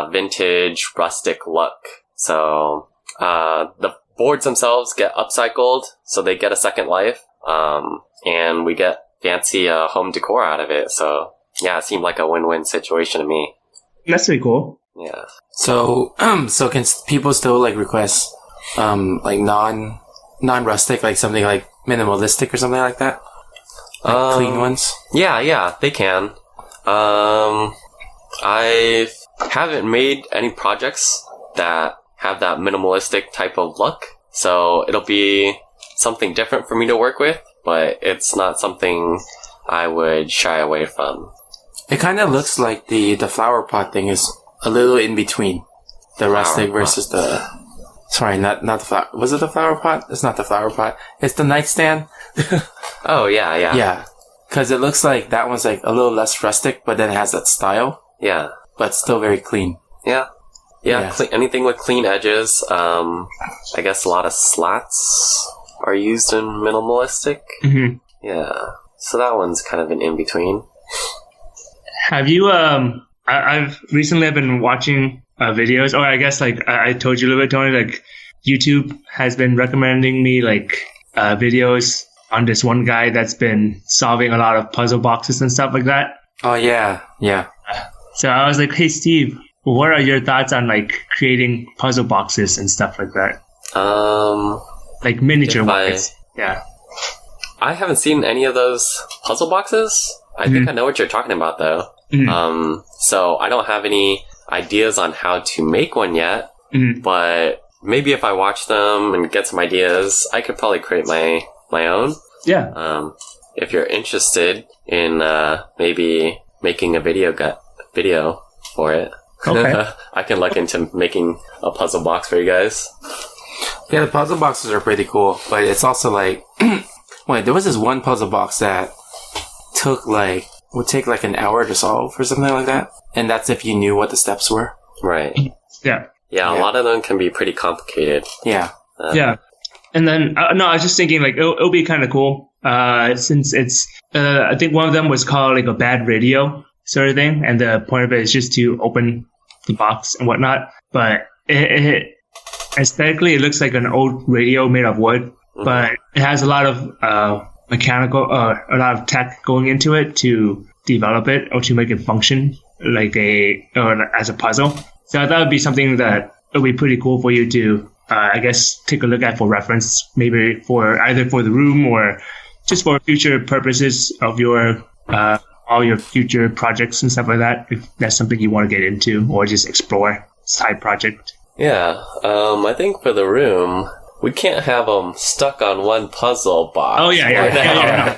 vintage rustic look. So the boards themselves get upcycled, so they get a second life, and we get fancy home decor out of it. So yeah, it seemed like a win-win situation to me. That's pretty cool. Yeah. So can people still like request like non-rustic, like something like minimalistic or something like that? Like clean ones? Yeah, they can. I haven't made any projects that have that minimalistic type of look, so it'll be something different for me to work with, but it's not something I would shy away from. It kind of looks like the flower pot thing is a little in between the rustic versus the... Sorry, not the flower... Was it the flower pot? It's not the flower pot. It's the nightstand. Oh, yeah. Yeah. Because it looks like that one's like a little less rustic, but then it has that style. Yeah. But still very clean. Yeah. Anything with clean edges. I guess a lot of slats are used in minimalistic. Mm-hmm. Yeah. So that one's kind of an in-between. Have you... I've recently been watching videos, or I guess like I told you a little bit, Tony, like YouTube has been recommending me like videos on this one guy that's been solving a lot of puzzle boxes and stuff like that. Oh yeah. So I was like, hey Steve, what are your thoughts on like creating puzzle boxes and stuff like that? Like miniature ones. Yeah. I haven't seen any of those puzzle boxes. I think I know what you're talking about though. So I don't have any ideas on how to make one yet, but maybe if I watch them and get some ideas, I could probably create my own. Yeah. If you're interested in maybe making a video for it, okay. I can look into making a puzzle box for you guys. Yeah, the puzzle boxes are pretty cool, but it's also like, wait, there was this one puzzle box that would take like an hour to solve or something like that, and that's if you knew what the steps were. Right. Yeah. Yeah, a lot of them can be pretty complicated. Yeah. Yeah. And then, no, I was just thinking like, it'll be kind of cool, since it's, I think one of them was called like a bad radio sort of thing, and the point of it is just to open the box and whatnot, but it aesthetically, it looks like an old radio made of wood, but it has a lot of mechanical, a lot of tech going into it to develop it or to make it function like as a puzzle. So I thought it'd be something that would be pretty cool for you to, I guess, take a look at for reference, maybe for either for the room or just for future purposes of your all your future projects and stuff like that. If that's something you want to get into or just explore, side project. Yeah, I think for the room, we can't have them stuck on one puzzle box. Oh, yeah.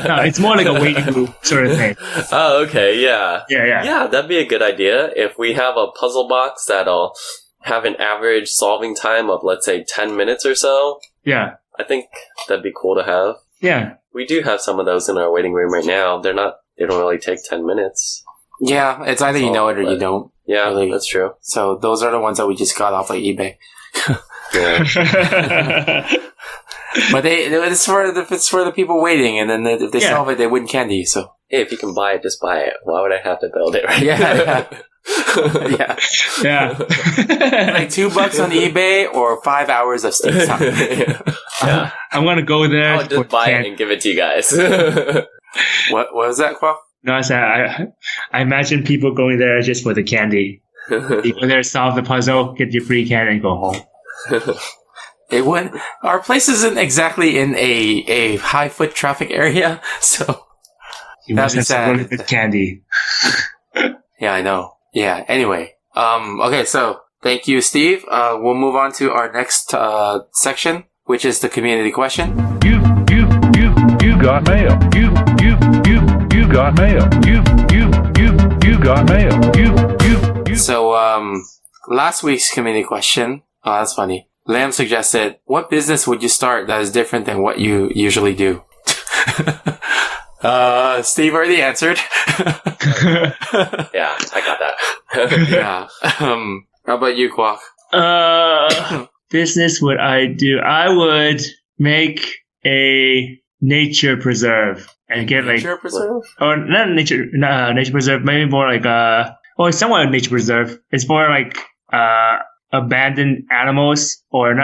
No, it's more like a waiting room sort of thing. Oh, okay, yeah. Yeah. Yeah, that'd be a good idea. If we have a puzzle box that'll have an average solving time of, let's say, 10 minutes or so. Yeah. I think that'd be cool to have. Yeah. We do have some of those in our waiting room right now. They don't really take 10 minutes. Yeah, it's either you know it or you don't. Yeah, really. That's true. So those are the ones that we just got off like eBay. Yeah. But it's for the people waiting, and then if they solve it, they win candy. So hey, if you can buy it, just buy it. Why would I have to build it? Right? Yeah. Yeah. Like $2 on eBay or 5 hours of Steam time. Yeah. I'm gonna go there. I'll just buy it and give it to you guys. What was that, Quaff? No, I said I imagine people going there just for the candy. You go there, solve the puzzle, get your free candy, and go home. It went. Our place isn't exactly in a high foot traffic area, so You must that'd be have some sad. good candy. Yeah, I know. Yeah. Anyway, okay. So thank you, Steve. We'll move on to our next section, which is the community question. You got mail. You got mail. You got mail. You. So, last week's community question. Oh, that's funny. Lamb suggested, what business would you start that is different than what you usually do? Steve already answered. Yeah, I got that. Yeah. How about you, Kwok? Business would I do? I would make a nature preserve and get Nature preserve? or not nature preserve, maybe more like it's somewhat a nature preserve. It's more like abandoned animals or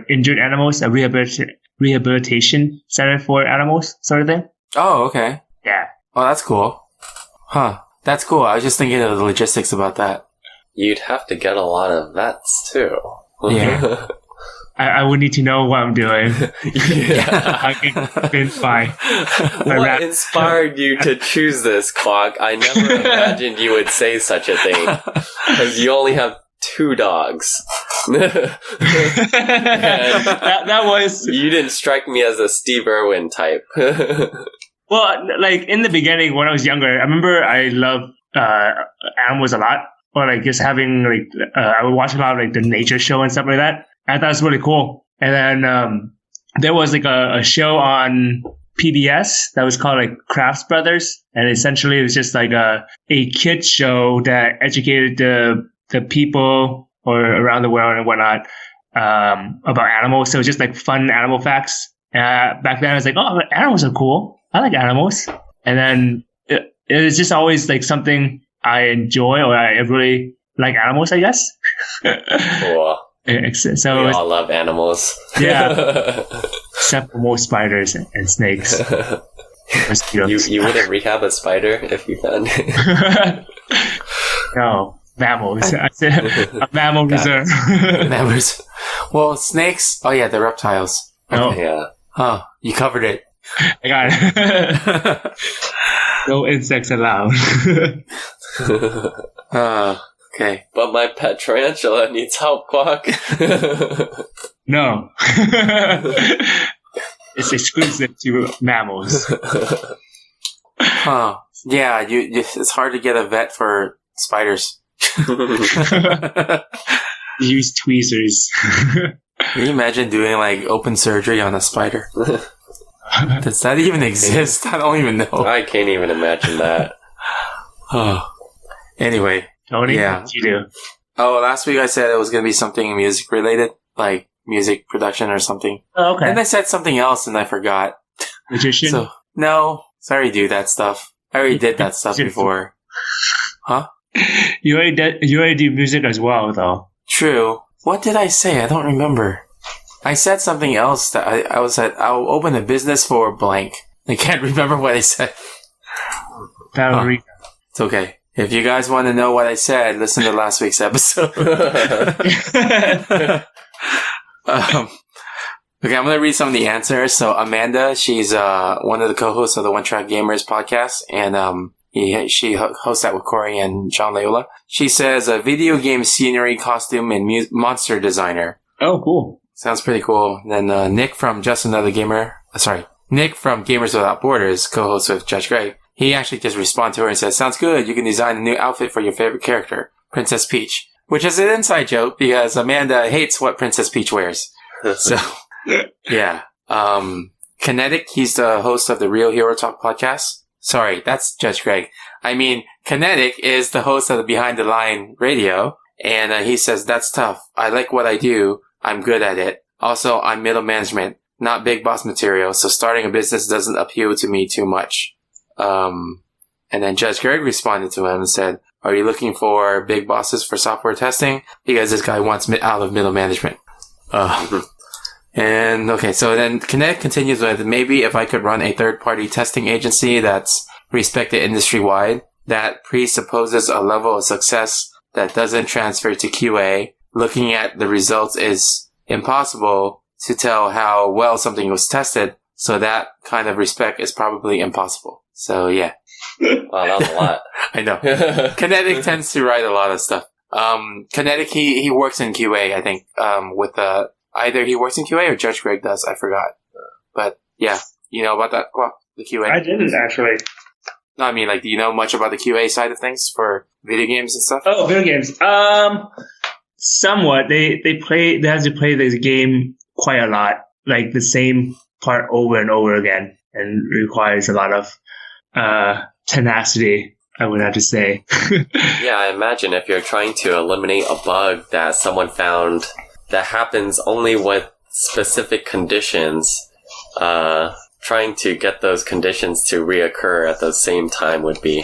injured animals, a rehabilitation center for animals, sort of thing. Oh, okay. Yeah. Oh, that's cool. Huh. That's cool. I was just thinking of the logistics about that. You'd have to get a lot of vets too. Yeah. I would need to know what I'm doing. Yeah. I can identify. What inspired you to choose this, Quack? I never imagined you would say such a thing. Because you only have 2 dogs. that was... You didn't strike me as a Steve Irwin type. Well, like in the beginning when I was younger, I remember I loved animals a lot. Or like just having I would watch a lot of like the nature show and stuff like that. I thought it was really cool. And then there was like a show on PBS that was called like Crafts Brothers, and essentially it was just like a kids show that educated the people or around the world and whatnot about animals. So it was just like fun animal facts. Back then I was like, oh, animals are cool. I like animals. And then it was just always like something I enjoy or I really like animals, I guess. Cool. So We all love animals. Yeah. Except for most spiders and snakes. You wouldn't rehab a spider if you found it? No, mammals. I said a mammal reserve. Members. Well, snakes. Oh yeah, the reptiles. No, Yeah. Huh. You covered it. I got it. No insects allowed. Okay. But my pet tarantula needs help, Quack. No. It's exclusive to mammals. Huh. Yeah, it's hard to get a vet for spiders. Use tweezers. Can you imagine doing like open surgery on a spider? Does that even exist? I don't even know. I can't even imagine that. Anyway. Tony, Yeah. what you do? Oh, last week I said it was going to be something music related, like music production or something. Oh, okay. And I said something else and I forgot. Magician? So, no. I already do that stuff. I already did that stuff before. Huh? You already do music as well, though. True. What did I say? I don't remember. I said something else that I was at. I'll open a business for blank. I can't remember what I said. Ballerina. It's okay. If you guys want to know what I said, listen to last week's episode. Okay, I'm going to read some of the answers. So Amanda, she's one of the co-hosts of the One Track Gamers podcast, and she hosts that with Corey and John Leola. She says a video game scenery, costume, and monster designer. Oh, cool. Sounds pretty cool. And then Nick from Just Another Gamer, Nick from Gamers Without Borders, co-host with Judge Greg. He actually just responded to her and said, sounds good, you can design a new outfit for your favorite character, Princess Peach. Which is an inside joke because Amanda hates what Princess Peach wears. So, yeah. Kinetic, he's the host of the Real Hero Talk podcast. Sorry, that's Judge Greg. I mean, Kinetic is the host of the Behind the Line radio, and he says, that's tough. I like what I do. I'm good at it. Also, I'm middle management, not big boss material, so starting a business doesn't appeal to me too much. And then Judge Greg responded to him and said, are you looking for big bosses for software testing? Because this guy wants out of middle management. And okay, so then Kinetic continues with, maybe if I could run a third-party testing agency that's respected industry-wide, that presupposes a level of success that doesn't transfer to QA. Looking at the results is impossible to tell how well something was tested, so that kind of respect is probably impossible. So yeah. Wow, that was a lot. I know. Kinetic tends to write a lot of stuff. Kinetic, he works in QA, I think, with either he works in QA or Judge Greg does, I forgot. But yeah, you know about that, well, the QA? I didn't actually. No, I mean, like, do you know much about the QA side of things for video games and stuff? Oh, video games. Somewhat. They have to play this game quite a lot, like the same part over and over again, and requires a lot of tenacity, I would have to say. Yeah, I imagine if you're trying to eliminate a bug that someone found that happens only with specific conditions, trying to get those conditions to reoccur at the same time would be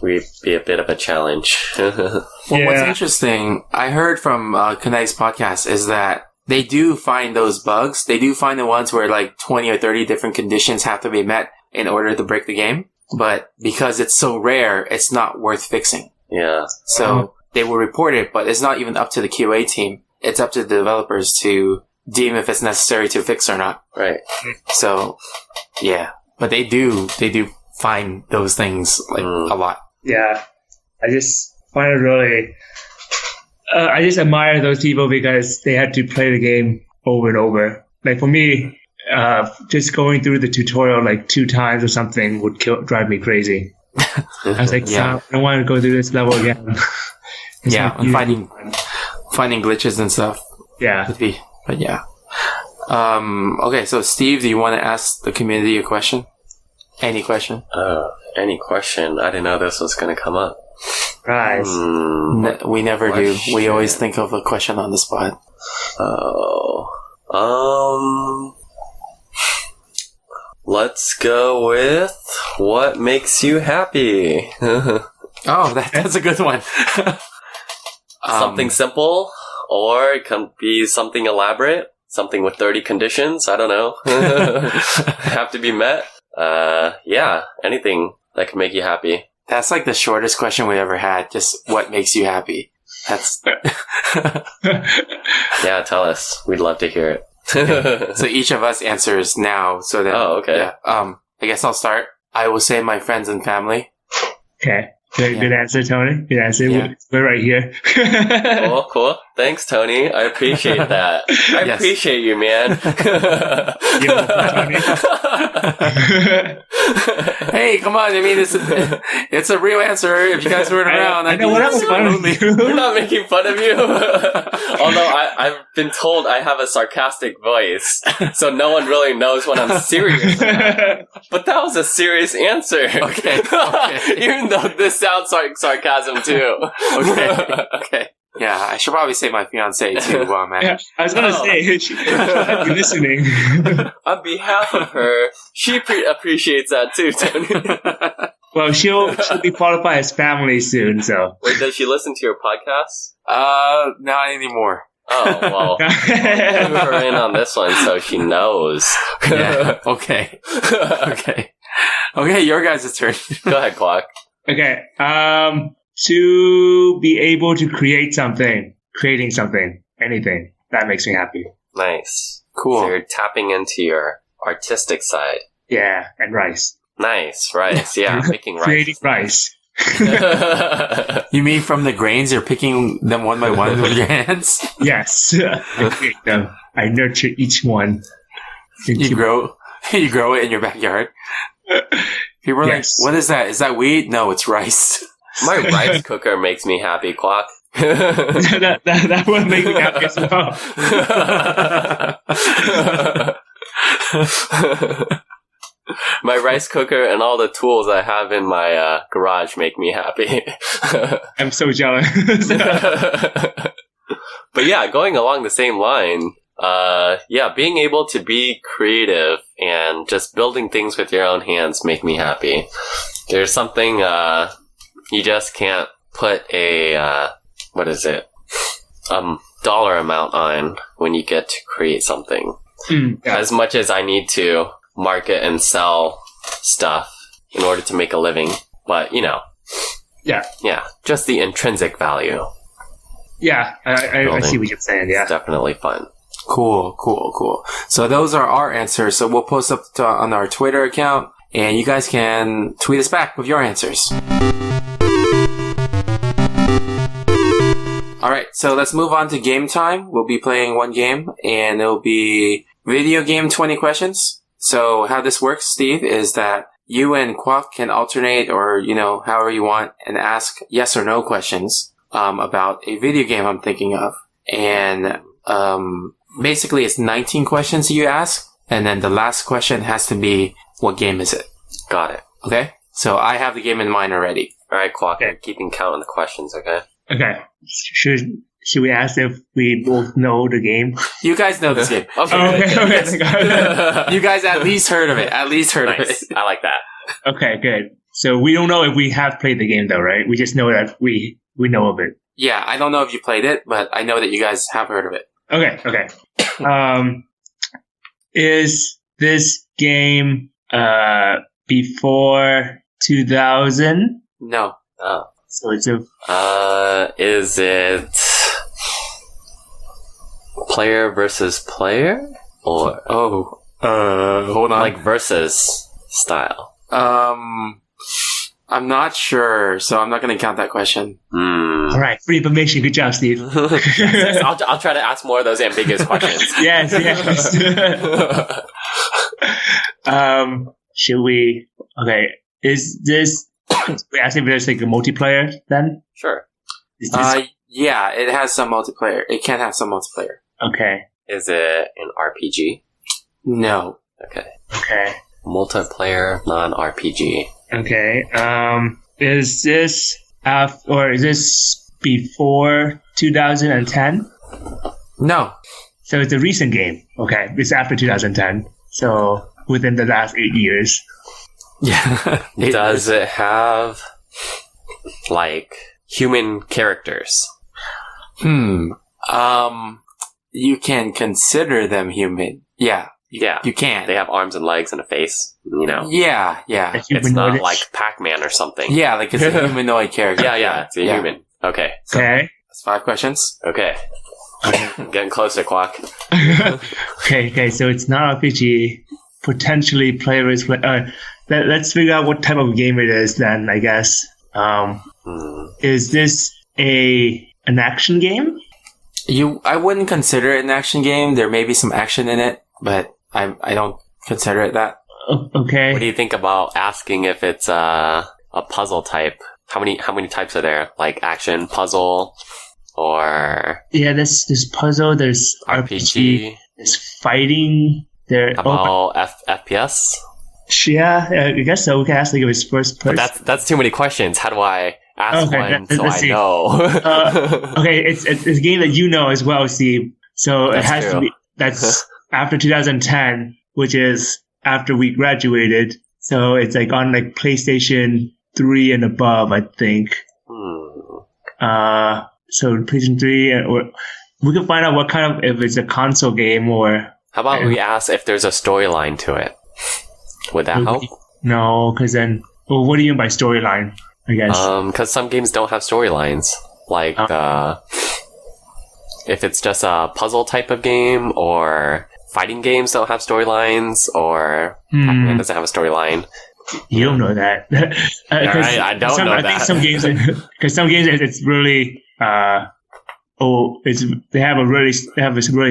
a bit of a challenge. Well, what's interesting, I heard from Kinetic's podcast, is that they do find those bugs. They do find the ones where like 20 or 30 different conditions have to be met in order to break the game. But because it's so rare, it's not worth fixing. Yeah. So they will report it, but it's not even up to the QA team. It's up to the developers to deem if it's necessary to fix or not. Right. So, yeah. But they do find those things like a lot. Yeah. I just find it really... I just admire those people because they had to play the game over and over. Like for me, just going through the tutorial like 2 times or something would drive me crazy. I was like, I don't want to go through this level again. Yeah, and finding glitches and stuff. Yeah. Would be, but yeah. Okay, so Steve, do you want to ask the community a question? Any question? Any question? I didn't know this was going to come up. Right. We never do. We always think of a question on the spot. Let's go with what makes you happy. Oh, that's a good one. Something simple, or it can be something elaborate. Something with 30 conditions. I don't know. Have to be met. Yeah, anything that can make you happy. That's like the shortest question we ever had. Just what makes you happy? That's Yeah, tell us. We'd love to hear it. so each of us answers now. So then, Oh, okay. Yeah, I guess I'll start. I will say my friends and family. Okay. Good answer, Tony. Good answer. Yeah. We're right here. Cool. Thanks, Tony. I appreciate that. I Yes. appreciate you, man. Hey, come on! I mean, it's a real answer. If you guys weren't around, I know what else fun with We're you. not making fun of you. Although I've been told I have a sarcastic voice, so no one really knows when I'm serious. But that was a serious answer. Okay. Even though this sounds like sarcasm too. Okay. Yeah, I should probably say my fiance too while I'm at Yeah, it. I was gonna say she might be listening. On behalf of her, she appreciates that too, Tony. Well, she'll be qualified as family soon. So Wait, does she listen to your podcast? Not anymore. Oh, well, clue her in on this one so she knows. Yeah. Okay. Okay, your guys' turn. Go ahead, Clock. okay. To be able to creating something, anything that makes me happy. Nice. Cool. So you're tapping into your artistic side. Yeah, and rice. Nice, rice. Yeah, making rice. Creating rice. You mean from the grains? You're picking them one by one with your hands? Yes, I create them. I nurture each one. You grow it in your backyard? People are Yes. like, what is that? Is that weed? No, it's rice. My rice cooker makes me happy, Clock. that would make me happy as well. My rice cooker and all the tools I have in my garage make me happy. I'm so jealous. But yeah, going along the same line, being able to be creative and just building things with your own hands make me happy. There's something you just can't put a dollar amount on when you get to create something. Yeah. As much as I need to market and sell stuff in order to make a living, but Yeah. just the intrinsic value. Yeah, I see what you're saying. Yeah. It's definitely fun. Cool. So those are our answers. So we'll post up on our Twitter account, and you guys can tweet us back with your answers. Alright, so let's move on to game time. We'll be playing one game, and it'll be video game 20 questions. So how this works, Steve, is that you and Kwok can alternate, or, however you want, and ask yes or no questions about a video game I'm thinking of. And basically it's 19 questions you ask, and then the last question has to be, what game is it? Got it. Okay? So I have the game in mind already. Alright, Clock, Okay. I'm keeping count on the questions, okay? Okay. Should we ask if we both know the game? You guys know this game. Okay. Okay. You guys at least heard of it. Nice. I like that. Okay, good. So we don't know if we have played the game though, right? We just know that we know of it. Yeah, I don't know if you played it, but I know that you guys have heard of it. Okay. Is this game before 2000? No. Oh. So it's a Is it player versus player? Or Hold on. like versus style? I'm not sure, so I'm not going to count that question. all right. Free information. Good job, Steve. Yes, I'll try to ask more of those ambiguous questions. yes. Should we? Okay. Is this? We asking if there's like a multiplayer then? Sure. Is this, Yeah, it has some multiplayer. It can have some multiplayer. okay. Is it an RPG? No. Okay. Okay. Multiplayer, non-RPG. Okay. Is this is this before 2010? No. So it's a recent game. Okay. It's after 2010. So within the last 8 years. Yeah. Does it have like human characters? You can consider them human. Yeah. Yeah. You can. They have arms and legs and a face, you know. Yeah. It's not like Pac-Man or something. Yeah, like it's a humanoid character. Yeah, it's a human. Okay. So Okay. that's 5 questions. Okay. Getting closer, Quack. Okay. So it's not RPG. Potentially players. Let's figure out what type of game it is then. I guess. Is this an action game? I wouldn't consider it an action game. There may be some action in it, but I don't consider it that. Okay. What do you think about asking if it's a puzzle type? How many types are there? Like action, puzzle, or there's puzzle. There's RPG. There's fighting. There. How about FPS? Yeah, I guess so. We can ask like if it's first person. But that's too many questions. How do I ask one so let's I see. know? Okay, it's a game that you know as well, Steve. So That's it has true. to be. That's after 2010, which is after we graduated. So it's like on like PlayStation 3 and above, I think. So PlayStation 3, or we can find out what kind of, if it's a console game or. How about we ask if there's a storyline to it? Would that help? No, because then, well, what do you mean by storyline? I guess. Because some games don't have storylines. Like if it's just a puzzle type of game, or fighting games don't have storylines, or Pac-Man doesn't have a storyline. You don't know that. Right, I don't know that. I think some games, because some games it's really, they have a really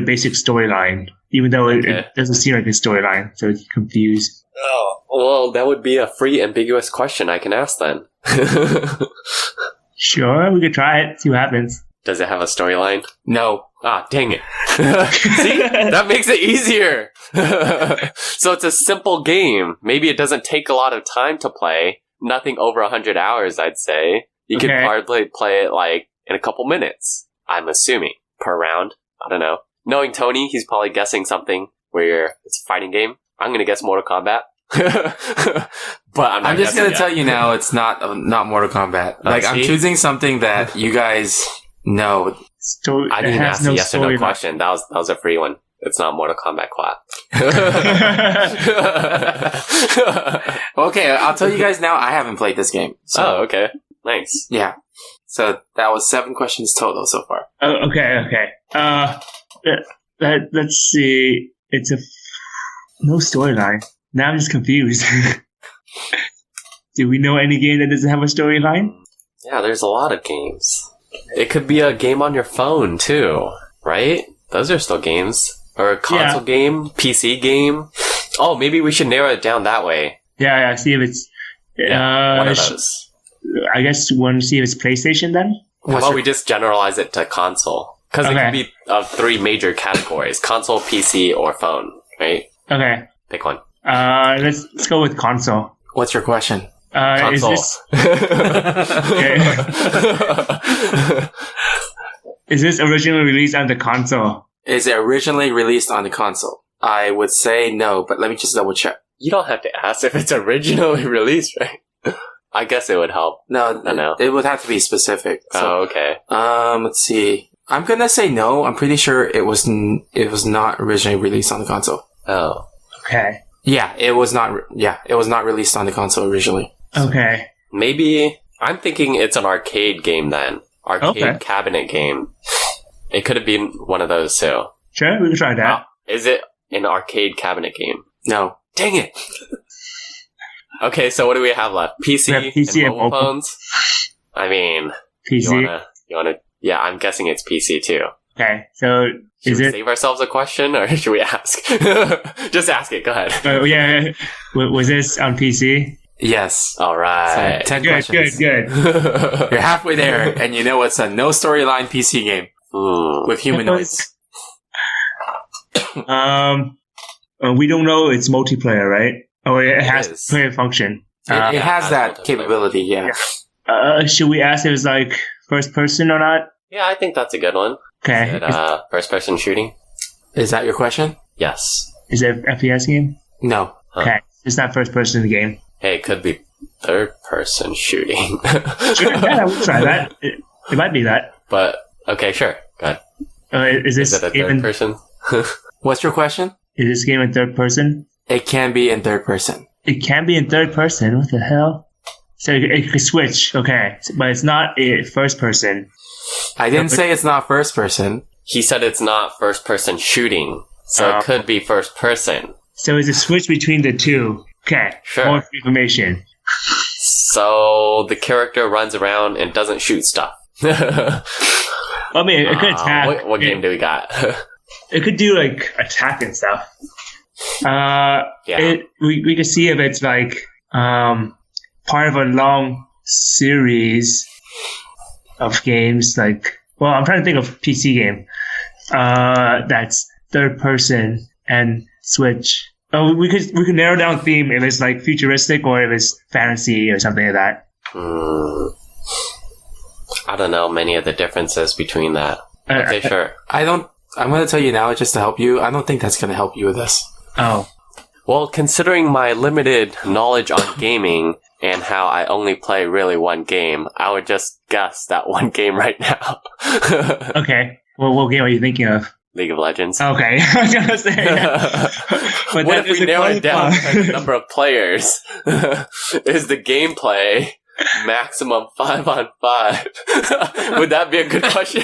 basic storyline, even though it doesn't seem like a storyline, so it's confused. Oh, well, that would be a free, ambiguous question I can ask then. Sure, we could try it, see what happens. Does it have a storyline? No. Ah, dang it. See? That makes it easier. So it's a simple game. Maybe it doesn't take a lot of time to play. Nothing over 100 hours, I'd say. You could hardly play it like in a couple minutes. I'm assuming. Per round. I don't know. Knowing Tony, he's probably guessing something where it's a fighting game. I'm going to guess Mortal Kombat. But I'm just going to tell you now, it's not Mortal Kombat. Like, I'm choosing something that you guys know. I didn't ask a yes or no question. That was a free one. It's not Mortal Kombat Quad. Okay, I'll tell you guys now, I haven't played this game. So. Oh, okay. Nice. Yeah. So that was 7 questions total so far. Oh, okay. Let's see. It's no storyline. Now I'm just confused. Do we know any game that doesn't have a storyline? Yeah, there's a lot of games. It could be a game on your phone, too. Right? Those are still games. Or a console game, PC game. Oh, maybe we should narrow it down that way. Yeah, see if it's... one of those. I guess we want to see if it's PlayStation then? How about we just generalize it to console? Because it could be of 3 major categories. Console, PC, or phone, right? Okay. Pick one. Let's go with console. What's your question? Console. Is this originally released on the console? Is it originally released on the console? I would say no, but let me just double check. You don't have to ask if it's originally released, right? I guess it would help. No. It would have to be specific. So, okay. Let's see. I'm gonna say no. I'm pretty sure it was not originally released on the console. Oh. Okay. Yeah, it was not. It was not released on the console originally. Okay. Maybe I'm thinking it's an arcade game then. Arcade cabinet game. It could have been one of those too. Sure, we can try that. Is it an arcade cabinet game? No. Dang it. Okay, so what do we have left? PC and mobile phones? I mean, PC. You wanna? Yeah, I'm guessing it's PC too. Okay, so should we save ourselves a question, or should we ask? Just ask it. Go ahead. Yeah. Was this on PC? Yes. All right. So 10 questions. Good. You're halfway there, and you know it's a no storyline PC game with humanoids. We don't know it's multiplayer, right? Oh, it has player function. It has that capability. Yeah. Should we ask if it's like first person or not? Yeah, I think that's a good one. Okay. Is it first person shooting? Is that your question? Yes. Is it an FPS game? No. Okay. It's not first person game. Hey, it could be third person shooting. Sure, yeah, we'll try that. It might be that. But Okay, sure. Go ahead. Is Is this it a game third in, person? What's your question? is this game in third person? It can be in third person. It can be in third person. What the hell? So it could switch. Okay, but it's not a first person. I didn't say it's not first person. He said it's not first person shooting, so it could be first person. So it's a switch between the two. Okay, Sure. more information. So the character runs around and doesn't shoot stuff. I mean, it could attack. What game do we got? It could do like attack and stuff. Yeah. We could see if it's like part of a long series of games. Like, well, I'm trying to think of PC game that's third person and switch. Oh, we could narrow down theme if it's like futuristic or if it's fantasy or something like that. I don't know many of the differences between that. Okay, sure. I'm going to tell you now just to help you. I don't think that's going to help you with this. Oh. Well, considering my limited knowledge on gaming and how I only play really one game, I would just guess that one game right now. Okay. Well, what game are you thinking of? League of Legends. Okay. I was going to say. But What if we narrow it down to the number of players? Is the gameplay maximum 5-on-5? Would that be a good question?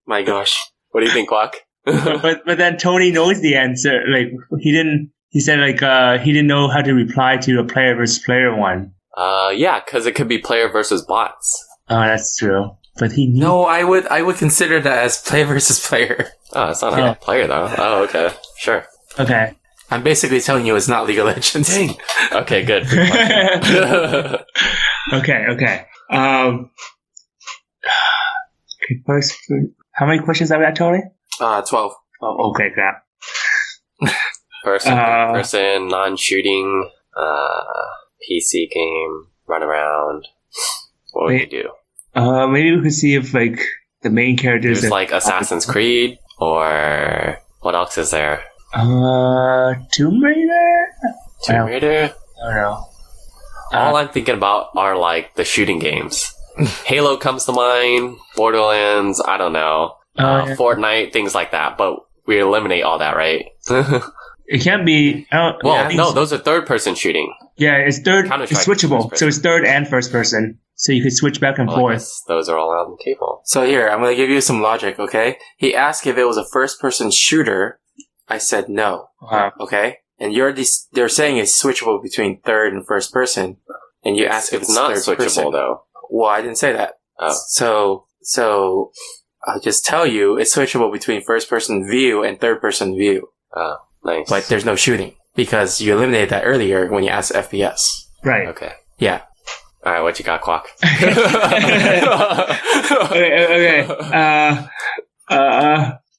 My gosh. What do you think, Quack? but then Tony knows the answer. Like he said he didn't know how to reply to a player versus player one. Yeah, because it could be player versus bots. Oh, that's true. But he knew. No, I would consider that as player versus player. Oh, it's not a player though. Oh, okay. Sure. Okay. I'm basically telling you it's not League of Legends. Okay, good. Good Okay. Okay. First, how many questions have we got, Tony? 12. Oh, okay, crap. person, non-shooting, PC game, run around. What would you do? Maybe we could see if like the main characters. There's like Assassin's Creed, or what else is there? Tomb Raider. Tomb Raider? I don't know. All I'm thinking about are like the shooting games. Halo comes to mind, Borderlands, I don't know, Yeah. Fortnite, things like that, but we eliminate all that, right? It can't be. No, those are third-person shooting. Yeah, it's third. It's Counter-Strike switchable, first so it's third and first person. So you could switch back and Well, I forth. guess those are all on the table. So here, I'm going to give you some logic, okay? He asked if it was a first-person shooter. I said no. Wow. Okay? And they're saying it's switchable between third and first person. And you ask if It's it's not third switchable, person. though. Well, I didn't say that. Oh. So I'll just tell you it's switchable between first-person view and third-person view. Oh, nice. But there's no shooting because you eliminated that earlier when you asked FPS. Right. Okay. Yeah. Alright, what you got, Quack? Okay.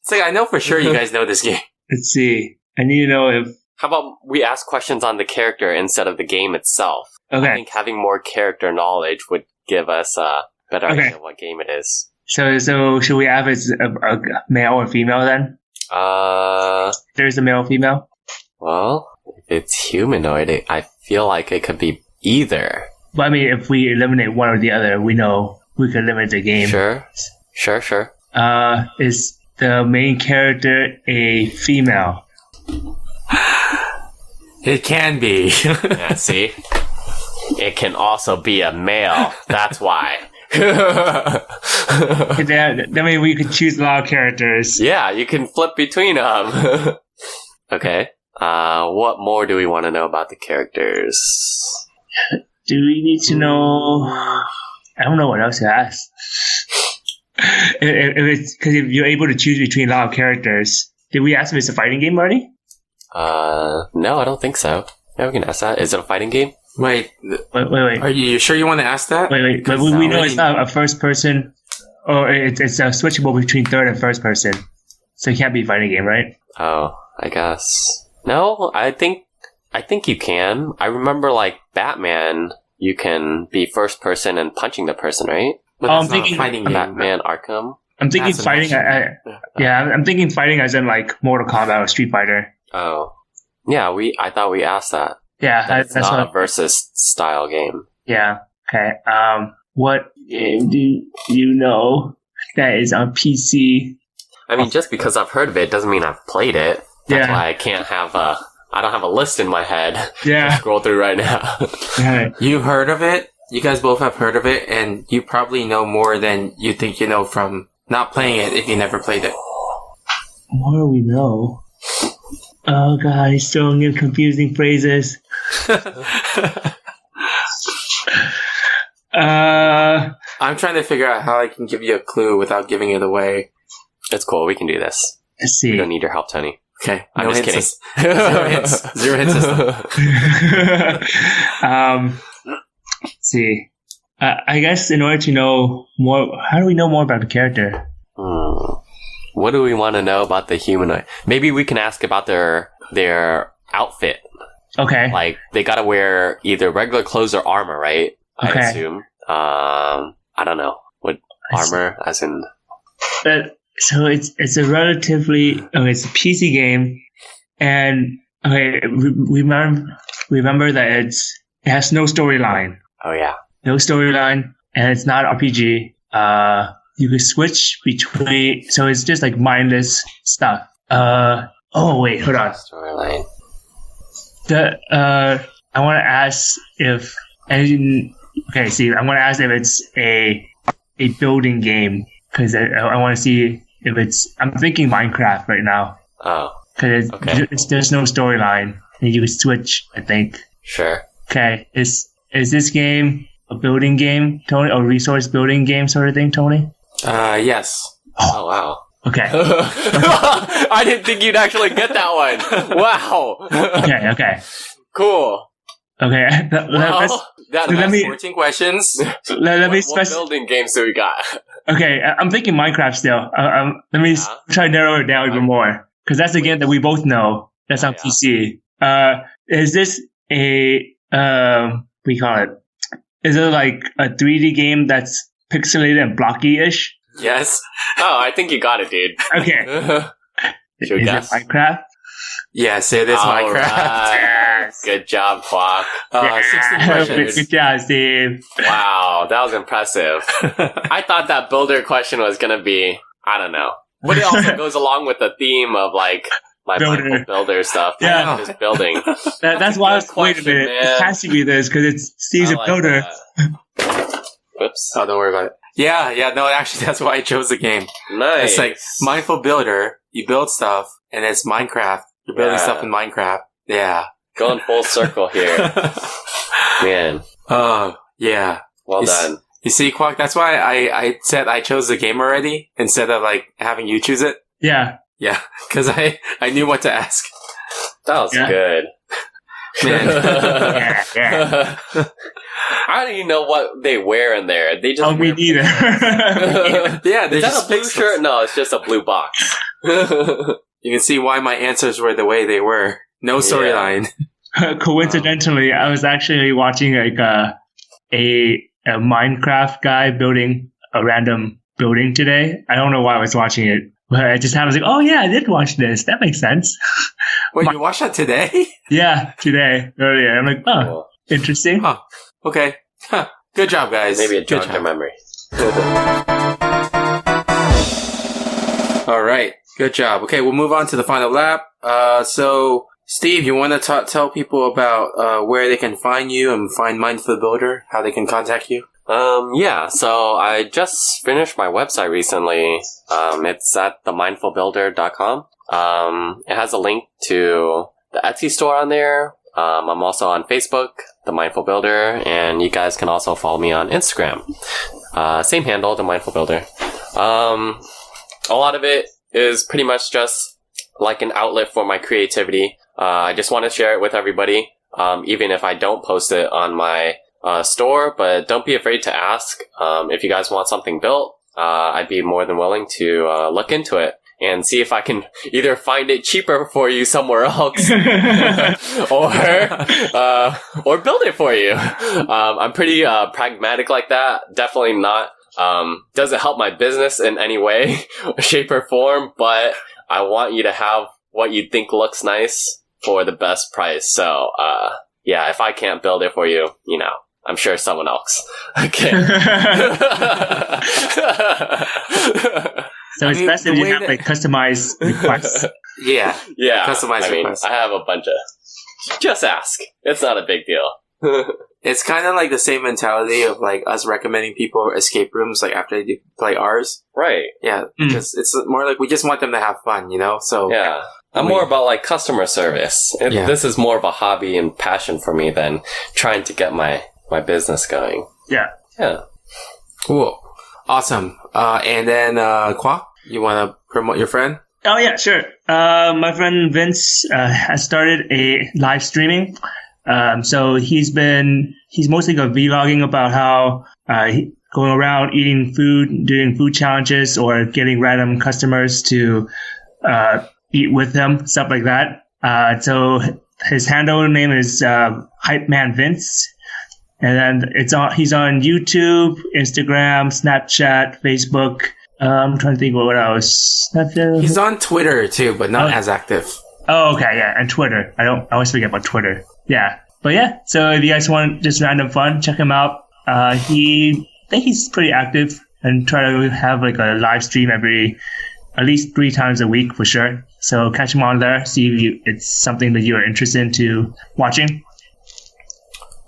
It's like, I know for sure you guys know this game. Let's see. I need to know if. How about we ask questions on the character instead of the game itself? I Okay. think having more character knowledge would give us a better Okay. idea of what game it is. So should we have it's a male or female then? There's a male or female. Well, if it's humanoid, I feel like it could be either. But I mean, if we eliminate one or the other, we know we can eliminate the game. Sure. Is the main character a female? It can be. Yeah, see? It can also be a male. That's why. I mean, we could choose a lot of characters. Yeah, you can flip between them. Okay. What more do we want to know about the characters? Do we need to know? I don't know what else to ask. Because if you're able to choose between a lot of characters, did we ask if it's a fighting game already? No, I don't think so. Yeah, we can ask that. Is it a fighting game? Wait. Wait. Are you sure you want to ask that? Wait. But we know it's not a first person, or it's switchable between third and first person. So it can't be a fighting game, right? Oh, I guess. No, I think you can. I remember, like, Batman, you can be first person and punching the person, right? But I'm that's not a thinking fighting game. Batman Arkham. I'm thinking That's an fighting. I'm thinking fighting as in like Mortal Kombat or Street Fighter. Oh. Yeah, I thought we asked that. Yeah, That's that's not what. a versus style game. Yeah. Okay. what game do you know that is on PC? I mean, just because I've heard of it doesn't mean I've played it. That's Yeah. why I can't have I don't have a list in my head to Yeah. scroll through right now. Right. You heard of it? You guys both have heard of it, and you probably know more than you think you know from not playing it if you never played it. What do we know? Oh god, he's throwing in confusing phrases. I'm trying to figure out how I can give you a clue without giving it away. It's cool. We can do this. Let's We see. don't need your help, Tony. Okay, I'm no just hints. kidding. Zero hints. Zero hints this time. Let's see. I guess in order to know more, how do we know more about the character? What do we want to know about the humanoid? Maybe we can ask about their outfit. Okay. Like, they gotta wear either regular clothes or armor, right? I Okay. assume. I don't know. What armor, as in... So it's a relatively it's a PC game, and remember that it has no storyline, Oh, yeah. and it's not RPG. You can switch between, so it's just like mindless stuff. Oh wait, hold on. Storyline. I want to ask if I want to ask if it's a building game, because I want to see if it's. I'm thinking Minecraft right now, Oh, because Okay. there's no storyline, and you can switch. I think. sure. Okay, is this game a building game, Tony, or resource building game sort of thing, Tony? Yes. Oh, wow. Okay, I didn't think you'd actually get that one. Wow. okay. Cool. Okay, Well, let me 14 questions. let me what specify. building games do we got? Okay, I'm thinking Minecraft still. Let me try to narrow it down even more, because that's the game that we both know. That's on PC. Is this a what do you call it? Is it like a 3D game that's pixelated and blocky-ish? Yes. Oh, I think you got it, dude. Okay. Should we Is guess? it Minecraft? Yes, it is All Minecraft. right. Good job, Quack. 16 questions. Good job, Steve. Wow, that was impressive. I thought that builder question was gonna be, I don't know. But it also goes along with the theme of like my Builder. mindful builder stuff. Yeah. Just building. That's why I was wait a question, minute. man. It has to be this because it's Steve's I a like builder. that. Whoops. Oh, don't worry about it. Yeah, no, actually, that's why I chose the game. Nice. It's like Mindful Builder. You build stuff, and it's Minecraft. You're building Yeah. stuff in Minecraft. Yeah. Going full circle here. Man, Oh, yeah. well You s- done. You see, Quack, that's why I said I chose the game already instead of like having you choose it. Yeah. Yeah, because I knew what to ask. That was Yeah. good. Man. Yeah. I don't even know what they wear in there. They just Oh, me wear- neither. Yeah, Is there's that just a blue pixels. shirt? No, it's just a blue box. You can see why my answers were the way they were. No storyline. Coincidentally, I was actually watching like a Minecraft guy building a random building today. I don't know why I was watching it, but I just was like, oh yeah, I did watch this. That makes sense. Wait, you watched that today? Yeah, today earlier. I'm like, oh, Cool. interesting. Huh. Okay. Huh. Good job, guys. Maybe it Good jogged your job. memory. All right. Good job. Okay, we'll move on to the final lap. So, Steve, you want to tell people about where they can find you and find Mindful Builder, how they can contact you? Yeah, so I just finished my website recently. It's at themindfulbuilder.com. It has a link to the Etsy store on there. I'm also on Facebook, The Mindful Builder, and you guys can also follow me on Instagram. Same handle, The Mindful Builder. A lot of it is pretty much just like an outlet for my creativity. I just want to share it with everybody, even if I don't post it on my store, but don't be afraid to ask. If you guys want something built, I'd be more than willing to look into it and see if I can either find it cheaper for you somewhere else or build it for you. I'm pretty pragmatic like that. Definitely not doesn't help my business in any way, shape, or form, but I want you to have what you think looks nice for the best price. So yeah, if I can't build it for you, I'm sure someone else. Okay. So it's best if you have like customized requests. Yeah. Yeah. Customized I mean, requests. I have a bunch of... Just ask. It's not a big deal. It's kind of like the same mentality of like us recommending people escape rooms like after they play ours. Right. Yeah. Because it's more like we just want them to have fun, you know? So Yeah. I'm more about like customer service. Yeah. This is more of a hobby and passion for me than trying to get my business going. Yeah. Yeah. cool. Awesome. And then, Kwok, you want to promote your friend? Oh yeah, sure. My friend Vince has started a live streaming. So he's mostly vlogging about how going around eating food, doing food challenges, or getting random customers to eat with him, stuff like that. So his handle name is Hype Man Vince, and then he's on YouTube, Instagram, Snapchat, Facebook. I'm trying to think what else. He's on Twitter too, but not as active. Oh, okay, yeah, and Twitter. I always forget about Twitter. Yeah, but yeah. So if you guys want just random fun, check him out. I think he's pretty active and try to have like a live stream at least 3 times a week for sure. So catch him on there. See if it's something that you are interested into watching.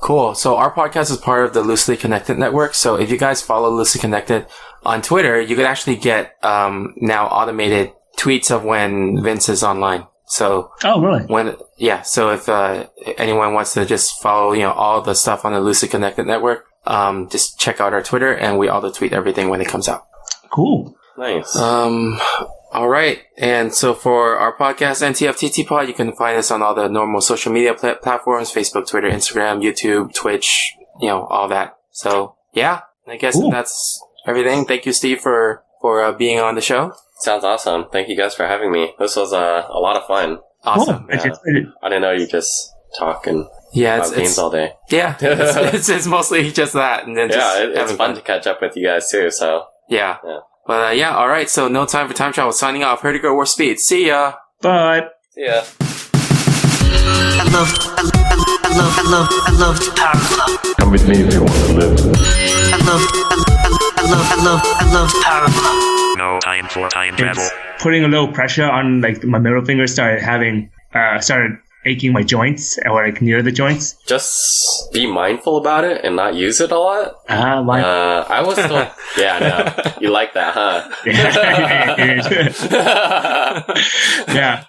Cool. So our podcast is part of the Loosely Connected network. So if you guys follow Loosely Connected on Twitter, you could actually get now automated tweets of when Vince is online. So really? So if anyone wants to just follow, all the stuff on the Loosely Connected network, just check out our Twitter, and we auto tweet everything when it comes out. Cool. Nice. All right. And so for our podcast, NTFTT Pod, you can find us on all the normal social media platforms, Facebook, Twitter, Instagram, YouTube, Twitch, all that. So yeah, I guess that's everything. Thank you, Steve, for being on the show. Sounds awesome. Thank you guys for having me. This was a lot of fun. Awesome. Cool. Yeah. I didn't know you just talk and it's games all day. Yeah. It's mostly just that. And then it's fun to catch up with you guys too. So yeah. But all right. So no time for time travel. Signing off. Herdiger War Speed. See ya. Bye. See ya. I love the Power Club. Come with me if you want to live. I love the Power Club. No time for time travel. It's putting a little pressure on like my middle finger started aching my joints or like near the joints. Just be mindful about it and not use it a lot. Why? I was still... Yeah, I know. You like that, huh? Yeah.